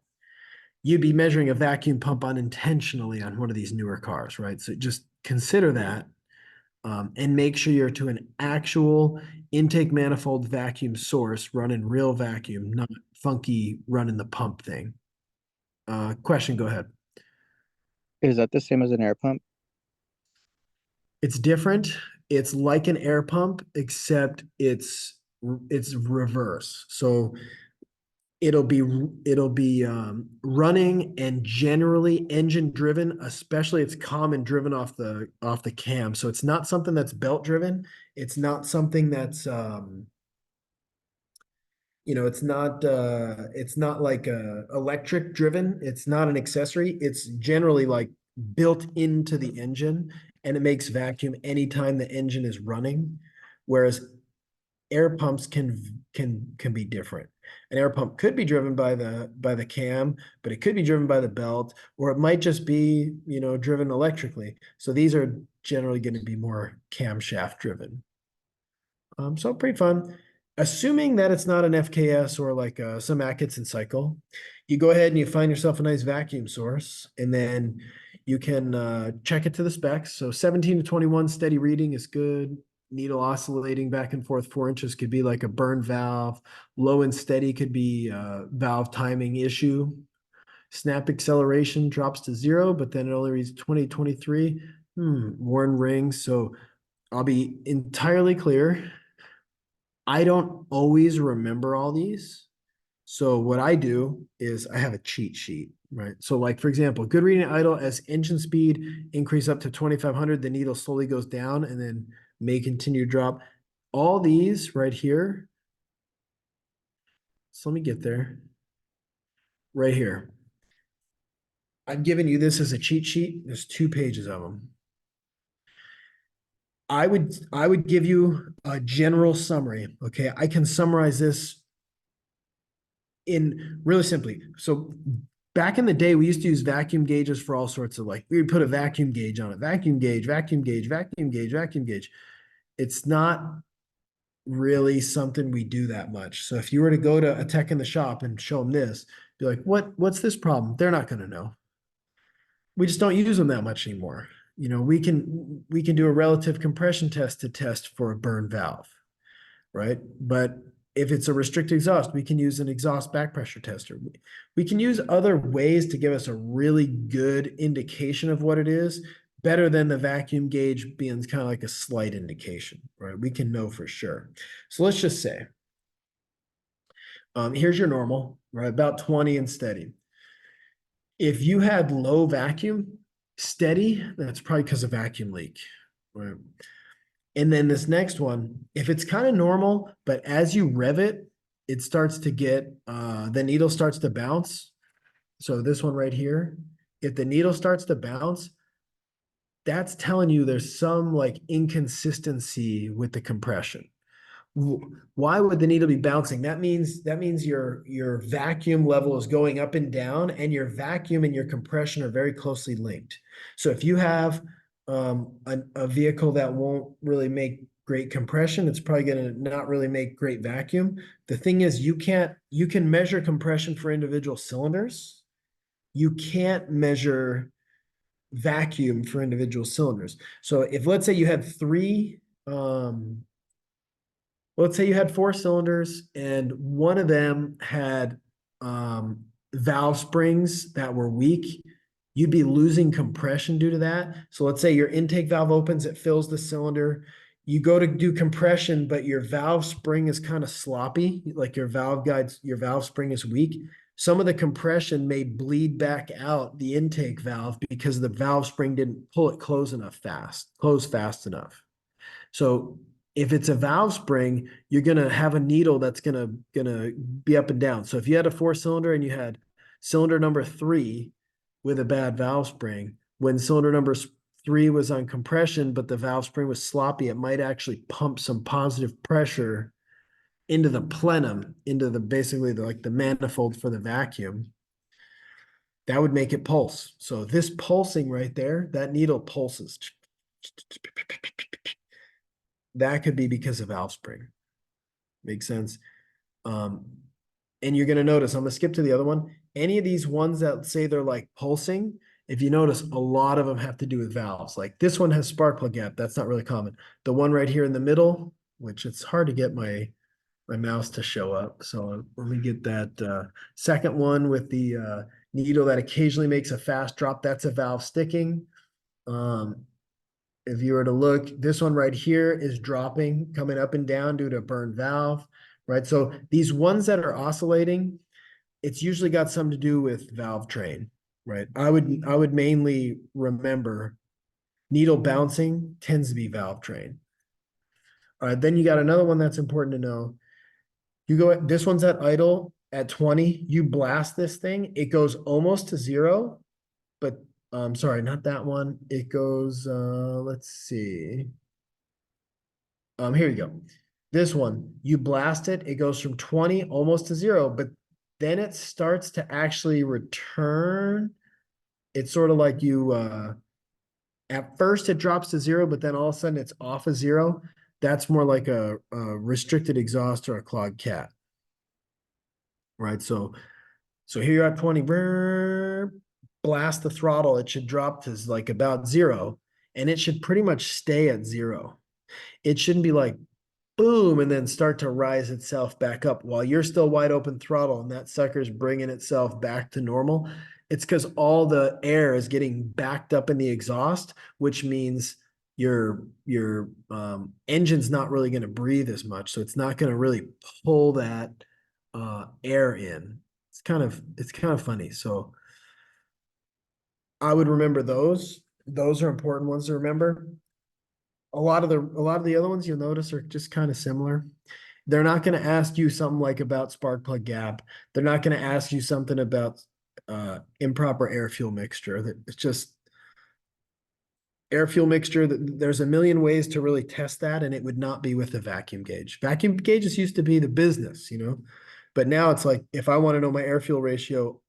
You'd be measuring a vacuum pump unintentionally on one of these newer cars, right? So just consider that and make sure you're to an actual intake manifold vacuum source running real vacuum, not funky running the pump thing. Question, go ahead. Is that the same as an air pump? It's different. It's like an air pump, except it's reverse. So it'll be running and generally engine driven, especially it's common driven off the cam. So it's not something that's belt driven. It's not something that's it's not like electric driven. It's not an accessory. It's generally like built into the engine, and it makes vacuum anytime the engine is running. Whereas air pumps can be different. An air pump could be driven by the cam, but it could be driven by the belt, or it might just be, driven electrically. So these are generally going to be more camshaft driven. So pretty fun. assuming that it's not an FKS or like some Atkinson cycle, you go ahead and you find yourself a nice vacuum source, and then you can check it to the specs. So 17 to 21 steady reading is good. Needle oscillating back and forth 4 inches could be like a burn valve. Low and steady could be valve timing issue. Snap acceleration drops to 0, but then it only reads 20, 23. Worn rings. So I'll be entirely clear. I don't always remember all these. So what I do is I have a cheat sheet, right? So like, for example, good reading idle as engine speed increase up to 2,500, the needle slowly goes down and then may continue to drop. All these right here. So let me get there. Right here. I'm giving you this as a cheat sheet. There's 2 pages of them. I would give you a general summary. Okay, I can summarize this in really simply. So back in the day, we used to use vacuum gauges for all sorts of like, we would put a vacuum gauge on it, vacuum gauge, vacuum gauge, vacuum gauge, vacuum gauge. It's not really something we do that much. So if you were to go to a tech in the shop and show them this, be like, what's this problem? They're not going to know. We just don't use them that much anymore. You know, we can do a relative compression test to test for a burn valve, right? But if it's a restricted exhaust, we can use an exhaust back pressure tester. We can use other ways to give us a really good indication of what it is, better than the vacuum gauge being kind of like a slight indication, right? We can know for sure. So let's just say, here's your normal, right? About 20 and steady. If you had low vacuum, steady, that's probably because of vacuum leak, right? And then this next one, if it's kind of normal, but as you rev it, it starts to get, the needle starts to bounce. So this one right here, if the needle starts to bounce, that's telling you there's some like inconsistency with the compression. Why would the needle be bouncing? That means your vacuum level is going up and down, and your vacuum and your compression are very closely linked. So if you have a vehicle that won't really make great compression, it's probably going to not really make great vacuum. The thing is, you can measure compression for individual cylinders. You can't measure vacuum for individual cylinders. So if let's say you had let's say you had 4 cylinders and one of them had valve springs that were weak, you'd be losing compression due to that. So let's say your intake valve opens, it fills the cylinder. You go to do compression, but your valve spring is kind of sloppy, like your valve spring is weak. Some of the compression may bleed back out the intake valve because the valve spring didn't pull it close fast enough. So if it's a valve spring, you're gonna have a needle that's gonna be up and down. So if you had a 4-cylinder and you had cylinder number 3 with a bad valve spring, when cylinder number 3 was on compression, but the valve spring was sloppy, it might actually pump some positive pressure into the plenum, into the basically like the manifold for the vacuum. That would make it pulse. So this pulsing right there, that needle pulses. That could be because of valve spring. Makes sense. And you're going to notice, I'm going to skip to the other one. Any of these ones that say they're like pulsing, if you notice, a lot of them have to do with valves. Like this one has spark plug gap. That's not really common. The one right here in the middle, which it's hard to get my mouse to show up. So let me get that second one with the needle that occasionally makes a fast drop. That's a valve sticking. If you were to look, this one right here is dropping, coming up and down due to a burned valve, right? So these ones that are oscillating, it's usually got something to do with valve train, right? I would mainly remember needle bouncing tends to be valve train. All right, then you got another one that's important to know. This one's at idle at 20, you blast this thing, it goes almost to 0, but sorry, not that one. It goes, let's see. Here you go. This one, you blast it, it goes from 20 almost to 0, but then it starts to actually return. It's sort of like you, at first it drops to 0, but then all of a sudden it's off of 0. That's more like a restricted exhaust or a clogged cat. Right, so here you're at 20, brrr, blast the throttle, it should drop to like about 0, and it should pretty much stay at 0. It shouldn't be like boom and then start to rise itself back up while you're still wide open throttle and that sucker's bringing itself back to normal. It's because all the air is getting backed up in the exhaust, which means your engine's not really going to breathe as much, so it's not going to really pull that air in. It's kind of funny. So I would remember those. Those are important ones to remember. A lot of the other ones you'll notice are just kind of similar. They're not going to ask you something like about spark plug gap. They're not going to ask you something about improper air fuel mixture. It's just air fuel mixture. There's a million ways to really test that, and it would not be with a vacuum gauge. Vacuum gauges used to be the business, but now it's like if I want to know my air fuel ratio,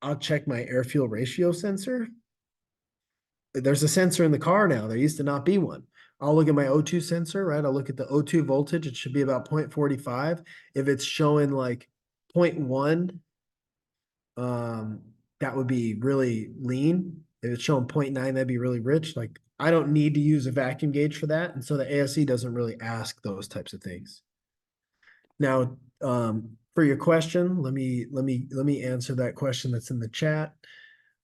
I'll check my air fuel ratio sensor. There's a sensor in the car now. There used to not be one. I'll look at my O2 sensor, right? I'll look at the O2 voltage. It should be about 0.45. If it's showing like 0.1, that would be really lean. If it's showing 0.9, that'd be really rich. Like I don't need to use a vacuum gauge for that. And so the ASE doesn't really ask those types of things. Now, for your question, let me answer that question that's in the chat.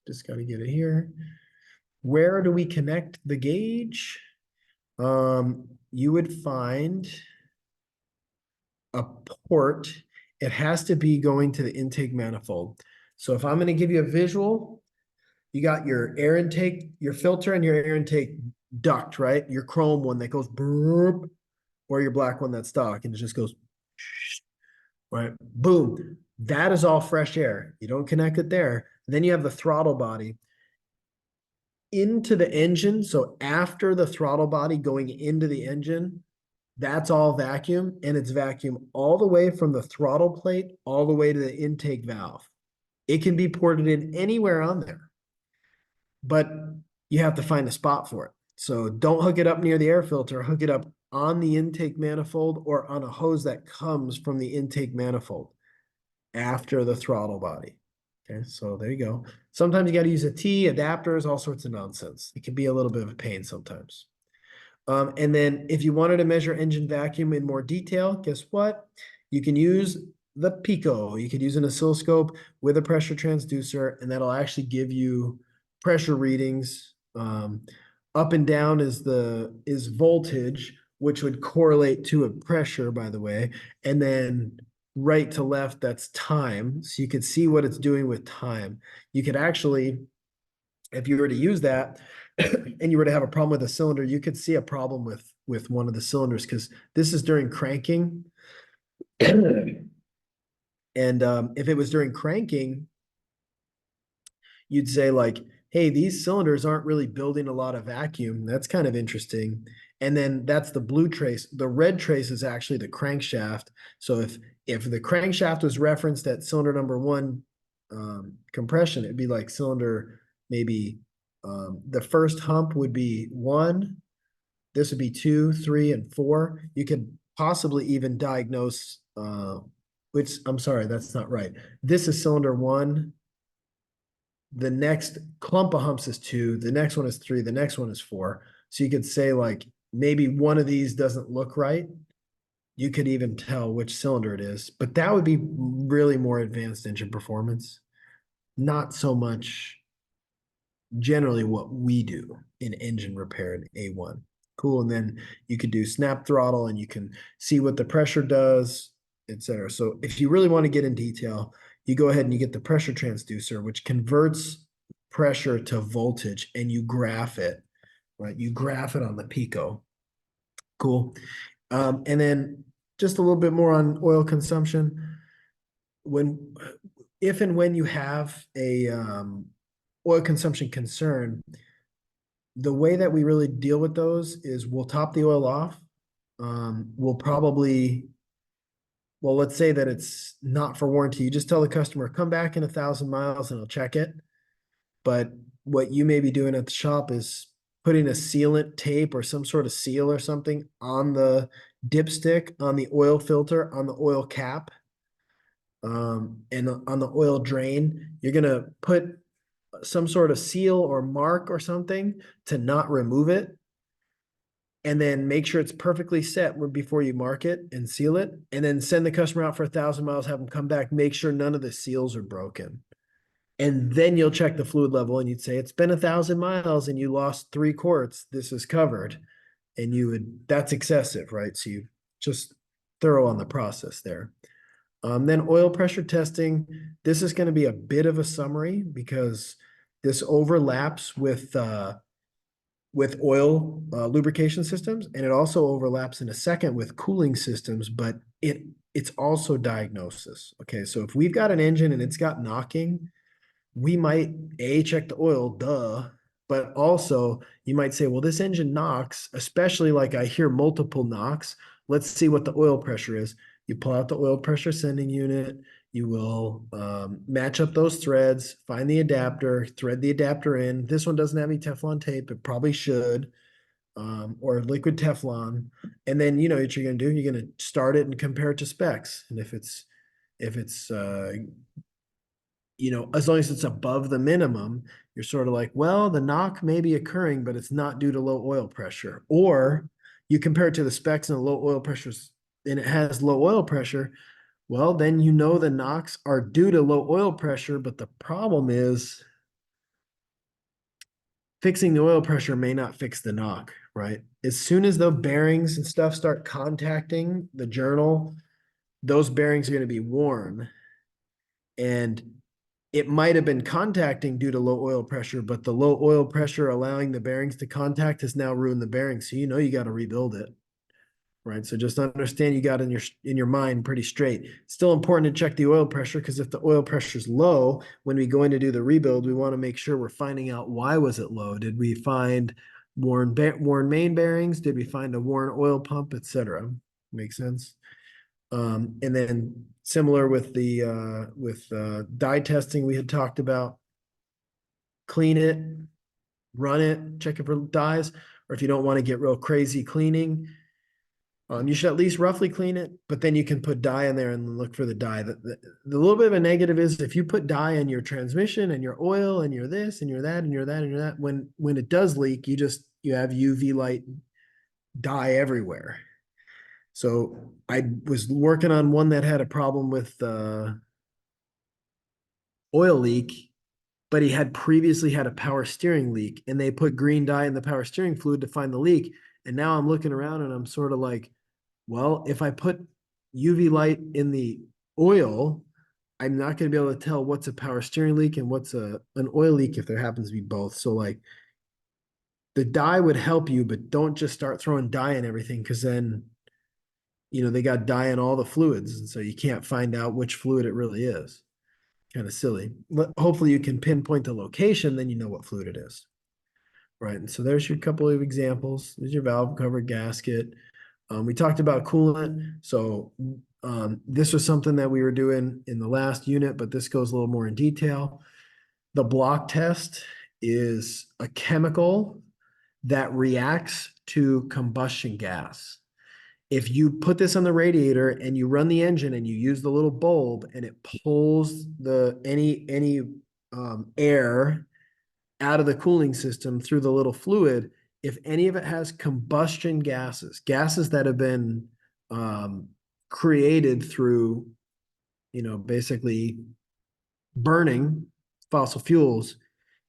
Just got to get it here. Where do we connect the gauge? You would find a port. It has to be going to the intake manifold. So if I'm going to give you a visual, you got your air intake, your filter and your air intake duct, right? Your chrome one that goes burp, or your black one that's stock and it just goes, right? Boom. That is all fresh air. You don't connect it there. Then you have the throttle body into the engine. So after the throttle body going into the engine, that's all vacuum, and it's vacuum all the way from the throttle plate all the way to the intake valve. It can be ported in anywhere on there, but you have to find a spot for it. So don't hook it up near the air filter, hook it up on the intake manifold or on a hose that comes from the intake manifold after the throttle body. Okay, so there you go. Sometimes you got to use a T, adapters, all sorts of nonsense. It can be a little bit of a pain sometimes. And then if you wanted to measure engine vacuum in more detail, guess what? You can use the Pico. You could use an oscilloscope with a pressure transducer, and that'll actually give you pressure readings. Up and down is voltage, which would correlate to a pressure, by the way. And then right to left, that's time. So you could see what it's doing with time. You could actually, if you were to use that and you were to have a problem with a cylinder, you could see a problem with one of the cylinders because this is during cranking. And if it was during cranking, you'd say like, hey, these cylinders aren't really building a lot of vacuum. That's kind of interesting. And then that's the blue trace. The red trace is actually the crankshaft. So if the crankshaft was referenced at cylinder number 1 compression, it'd be like cylinder maybe the first hump would be 1. This would be 2, 3, and 4. You could possibly even diagnose, which I'm sorry, that's not right. This is cylinder 1. The next clump of humps is 2. The next one is 3. The next one is 4. So you could say like maybe one of these doesn't look right. You could even tell which cylinder it is, but that would be really more advanced engine performance. Not so much generally what we do in engine repair in A1. Cool. And then you could do snap throttle and you can see what the pressure does, etc. So if you really want to get in detail, you go ahead and you get the pressure transducer, which converts pressure to voltage, and you graph it, right? You graph it on the Pico. Cool. And then just a little bit more on oil consumption. If and when you have a oil consumption concern, the way that we really deal with those is we'll top the oil off. We'll probably, well, let's say that it's not for warranty. You just tell the customer, come back in 1,000 miles and I'll check it. But what you may be doing at the shop is putting a sealant tape or some sort of seal or something on the dipstick, on the oil filter, on the oil cap, and on the oil drain. You're gonna put some sort of seal or mark or something to not remove it. And then make sure it's perfectly set before you mark it and seal it. And then send the customer out for 1,000 miles, have them come back, make sure none of the seals are broken. And then you'll check the fluid level and you'd say, it's been 1,000 miles and you lost 3 quarts. This is covered. And that's excessive, right? So you just thorough on the process there. Then oil pressure testing. This is going to be a bit of a summary because this overlaps with oil lubrication systems, and it also overlaps in a second with cooling systems, but it's also diagnosis. Okay, so if we've got an engine and it's got knocking, we might check the oil, but also you might say, well, this engine knocks, especially like I hear multiple knocks. Let's see what the oil pressure is. You pull out the oil pressure sending unit. You will match up those threads, find the adapter, thread the adapter in. This one doesn't have any Teflon tape. It probably should, or liquid Teflon. And then, what you're going to do, you're going to start it and compare it to specs. And if it's as long as it's above the minimum, you're sort of like, well, the knock may be occurring, but it's not due to low oil pressure. Or you compare it to the specs and the low oil pressures, and it has low oil pressure. Well, then the knocks are due to low oil pressure, but the problem is fixing the oil pressure may not fix the knock, right? As soon as the bearings and stuff start contacting the journal, those bearings are going to be worn. And it might have been contacting due to low oil pressure, but the low oil pressure allowing the bearings to contact has now ruined the bearings. So you got to rebuild it. Right. So just understand you got in your mind pretty straight. It's still important to check the oil pressure because if the oil pressure is low, when we go in to do the rebuild, we want to make sure we're finding out why was it low. Did we find worn main bearings? Did we find a worn oil pump, etc.? Make sense? And then similar with the dye testing we had talked about, clean it, run it, check it for dyes, or if you don't want to get real crazy cleaning, you should at least roughly clean it, but then you can put dye in there and look for the dye. The little bit of a negative is if you put dye in your transmission and your oil and your this and your that and your that and your that, when it does leak, you have UV light dye everywhere. So I was working on one that had a problem with oil leak, but he had previously had a power steering leak, and they put green dye in the power steering fluid to find the leak. And now I'm looking around and I'm sort of like, well, if I put UV light in the oil, I'm not going to be able to tell what's a power steering leak and what's an oil leak if there happens to be both. So like the dye would help you, but don't just start throwing dye in everything because then, they got dye in all the fluids. And so you can't find out which fluid it really is. Kind of silly. But hopefully you can pinpoint the location, then you know what fluid it is. Right. And so there's your couple of examples. There's your valve cover, gasket. We talked about coolant. So this was something that we were doing in the last unit, but this goes a little more in detail. The block test is a chemical that reacts to combustion gas. If you put this on the radiator and you run the engine and you use the little bulb and it pulls any air out of the cooling system through the little fluid, if any of it has combustion gases that have been created through, basically burning fossil fuels,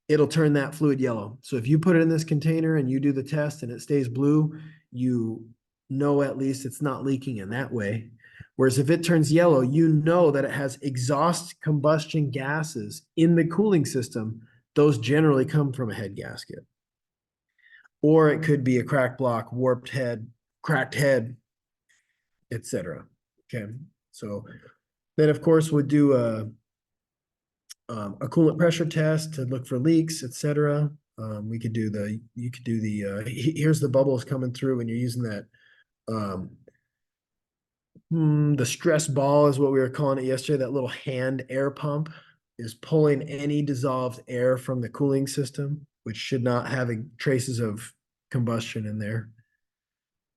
it'll turn that fluid yellow. So if you put it in this container and you do the test and it stays blue, you know at least it's not leaking in that way. Whereas if it turns yellow, you know that it has exhaust combustion gases in the cooling system. Those generally come from a head gasket. Or it could be a cracked block, warped head, cracked head, etc. Okay, so then of course we'll do a coolant pressure test to look for leaks, etc. You could do the here's the bubbles coming through when you're using that. The stress ball is what we were calling it yesterday. That little hand air pump is pulling any dissolved air from the cooling system. which should not have traces of combustion in there.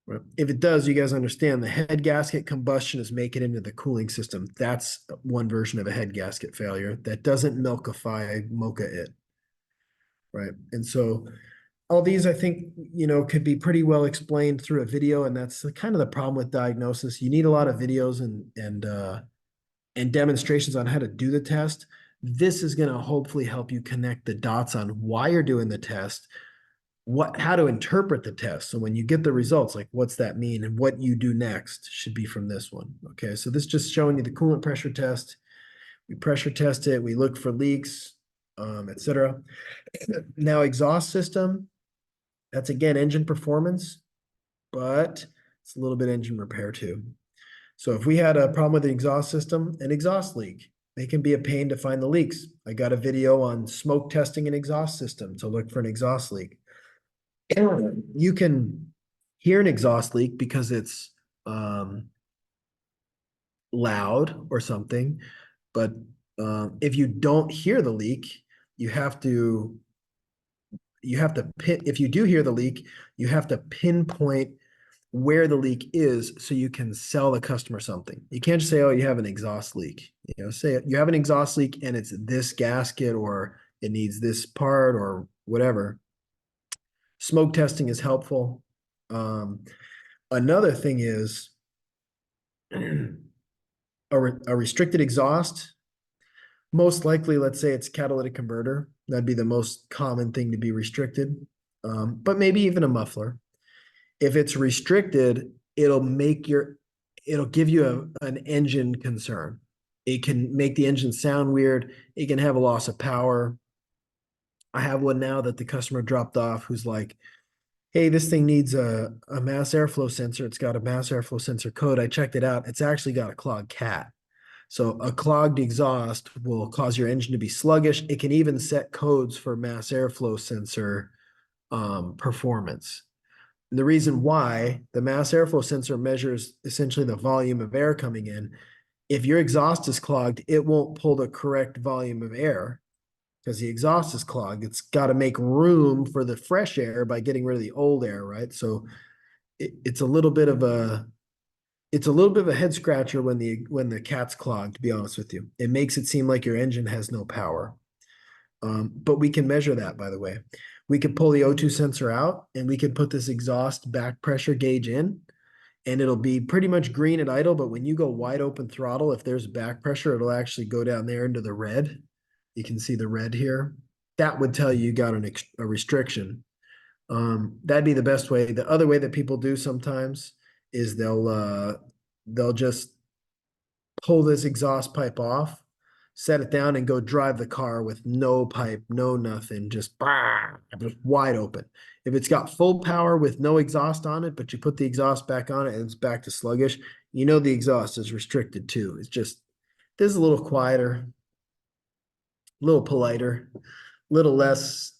But if it does, you guys understand the head gasket combustion is making it into the cooling system. That's one version of a head gasket failure that doesn't milkify mocha it. Right. And so all these, I think, could be pretty well explained through a video. And that's kind of the problem with diagnosis. You need a lot of videos and demonstrations on how to do the test. This is going to hopefully help you connect the dots on why you're doing the test, how to interpret the test. So when you get the results, like what's that mean, and what you do next should be from this one. Okay, so this is just showing you the coolant pressure test. We pressure test it, we look for leaks, etc. Now exhaust system, that's again engine performance, but it's a little bit engine repair too. So if we had a problem with the exhaust system, an exhaust leak, they can be a pain to find the leaks. I got a video on smoke testing an exhaust system to look for an exhaust leak. You can hear an exhaust leak because it's loud or something, but if you don't hear the leak, if you do hear the leak, you have to pinpoint where the leak is so you can sell the customer something. You can't just say, oh, you have an exhaust leak. Say you have an exhaust leak and it's this gasket or it needs this part or whatever. Smoke testing is helpful. Another thing is a restricted exhaust. Most likely, let's say it's catalytic converter. That'd be the most common thing to be restricted, but maybe even a muffler. If it's restricted, it'll give you an engine concern. It can make the engine sound weird. It can have a loss of power. I have one now that the customer dropped off who's like, hey, this thing needs a mass airflow sensor. It's got a mass airflow sensor code. I checked it out. It's actually got a clogged cat. So a clogged exhaust will cause your engine to be sluggish. It can even set codes for mass airflow sensor performance. And the reason why the mass airflow sensor measures essentially the volume of air coming in. If your exhaust is clogged, it won't pull the correct volume of air because the exhaust is clogged. It's got to make room for the fresh air by getting rid of the old air, right? So it's a little bit of a head scratcher when the cat's clogged, to be honest with you. It makes it seem like your engine has no power. But we can measure that, by the way. We could pull the O2 sensor out and we could put this exhaust back pressure gauge in and it'll be pretty much green at idle. But when you go wide open throttle, if there's back pressure, it'll actually go down there into the red. You can see the red here. That would tell you got a restriction. That'd be the best way. The other way that people do sometimes is they'll just pull this exhaust pipe off, set it down and go drive the car with no pipe, no nothing, just wide open. If it's got full power with no exhaust on it, but you put the exhaust back on it and it's back to sluggish, the exhaust is restricted too. It's just, this is a little quieter, a little politer, a little less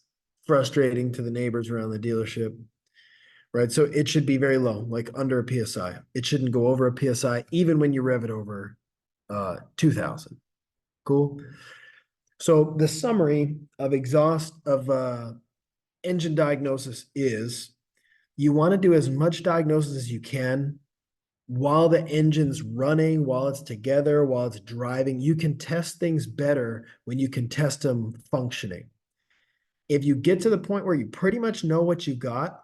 frustrating to the neighbors around the dealership. Right, so it should be very low, like under a PSI. It shouldn't go over a PSI, even when you rev it over 2,000. Cool. So the summary of engine diagnosis is you want to do as much diagnosis as you can while the engine's running, while it's together, while it's driving. You can test things better when you can test them functioning. If you get to the point where you pretty much know what you got,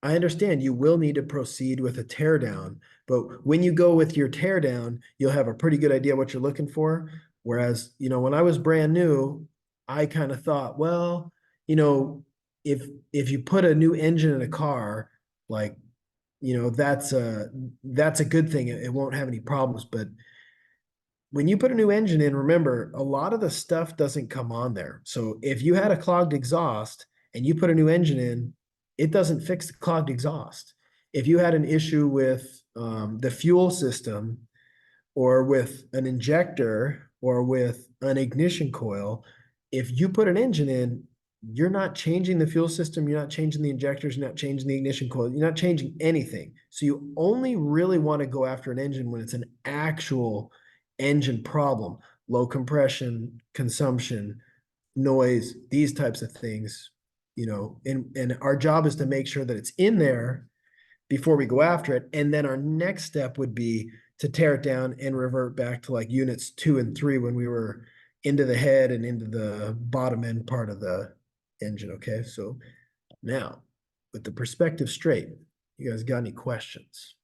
I understand you will need to proceed with a teardown, but when you go with your teardown, you'll have a pretty good idea what you're looking for. Whereas, when I was brand new, I kind of thought, well, if you put a new engine in a car, like, that's a good thing. It won't have any problems. But when you put a new engine in, remember, a lot of the stuff doesn't come on there. So if you had a clogged exhaust and you put a new engine in, it doesn't fix the clogged exhaust. If you had an issue with the fuel system or with an injector or with an ignition coil, if you put an engine in, you're not changing the fuel system, you're not changing the injectors, you're not changing the ignition coil, you're not changing anything. So you only really want to go after an engine when it's an actual engine problem, low compression, consumption, noise, these types of things, you know, and our job is to make sure that it's in there before we go after it. And then our next step would be to tear it down and revert back to like units 2 and 3 when we were into the head and into the bottom end part of the engine. Okay, so now with the perspective straight, you guys got any questions?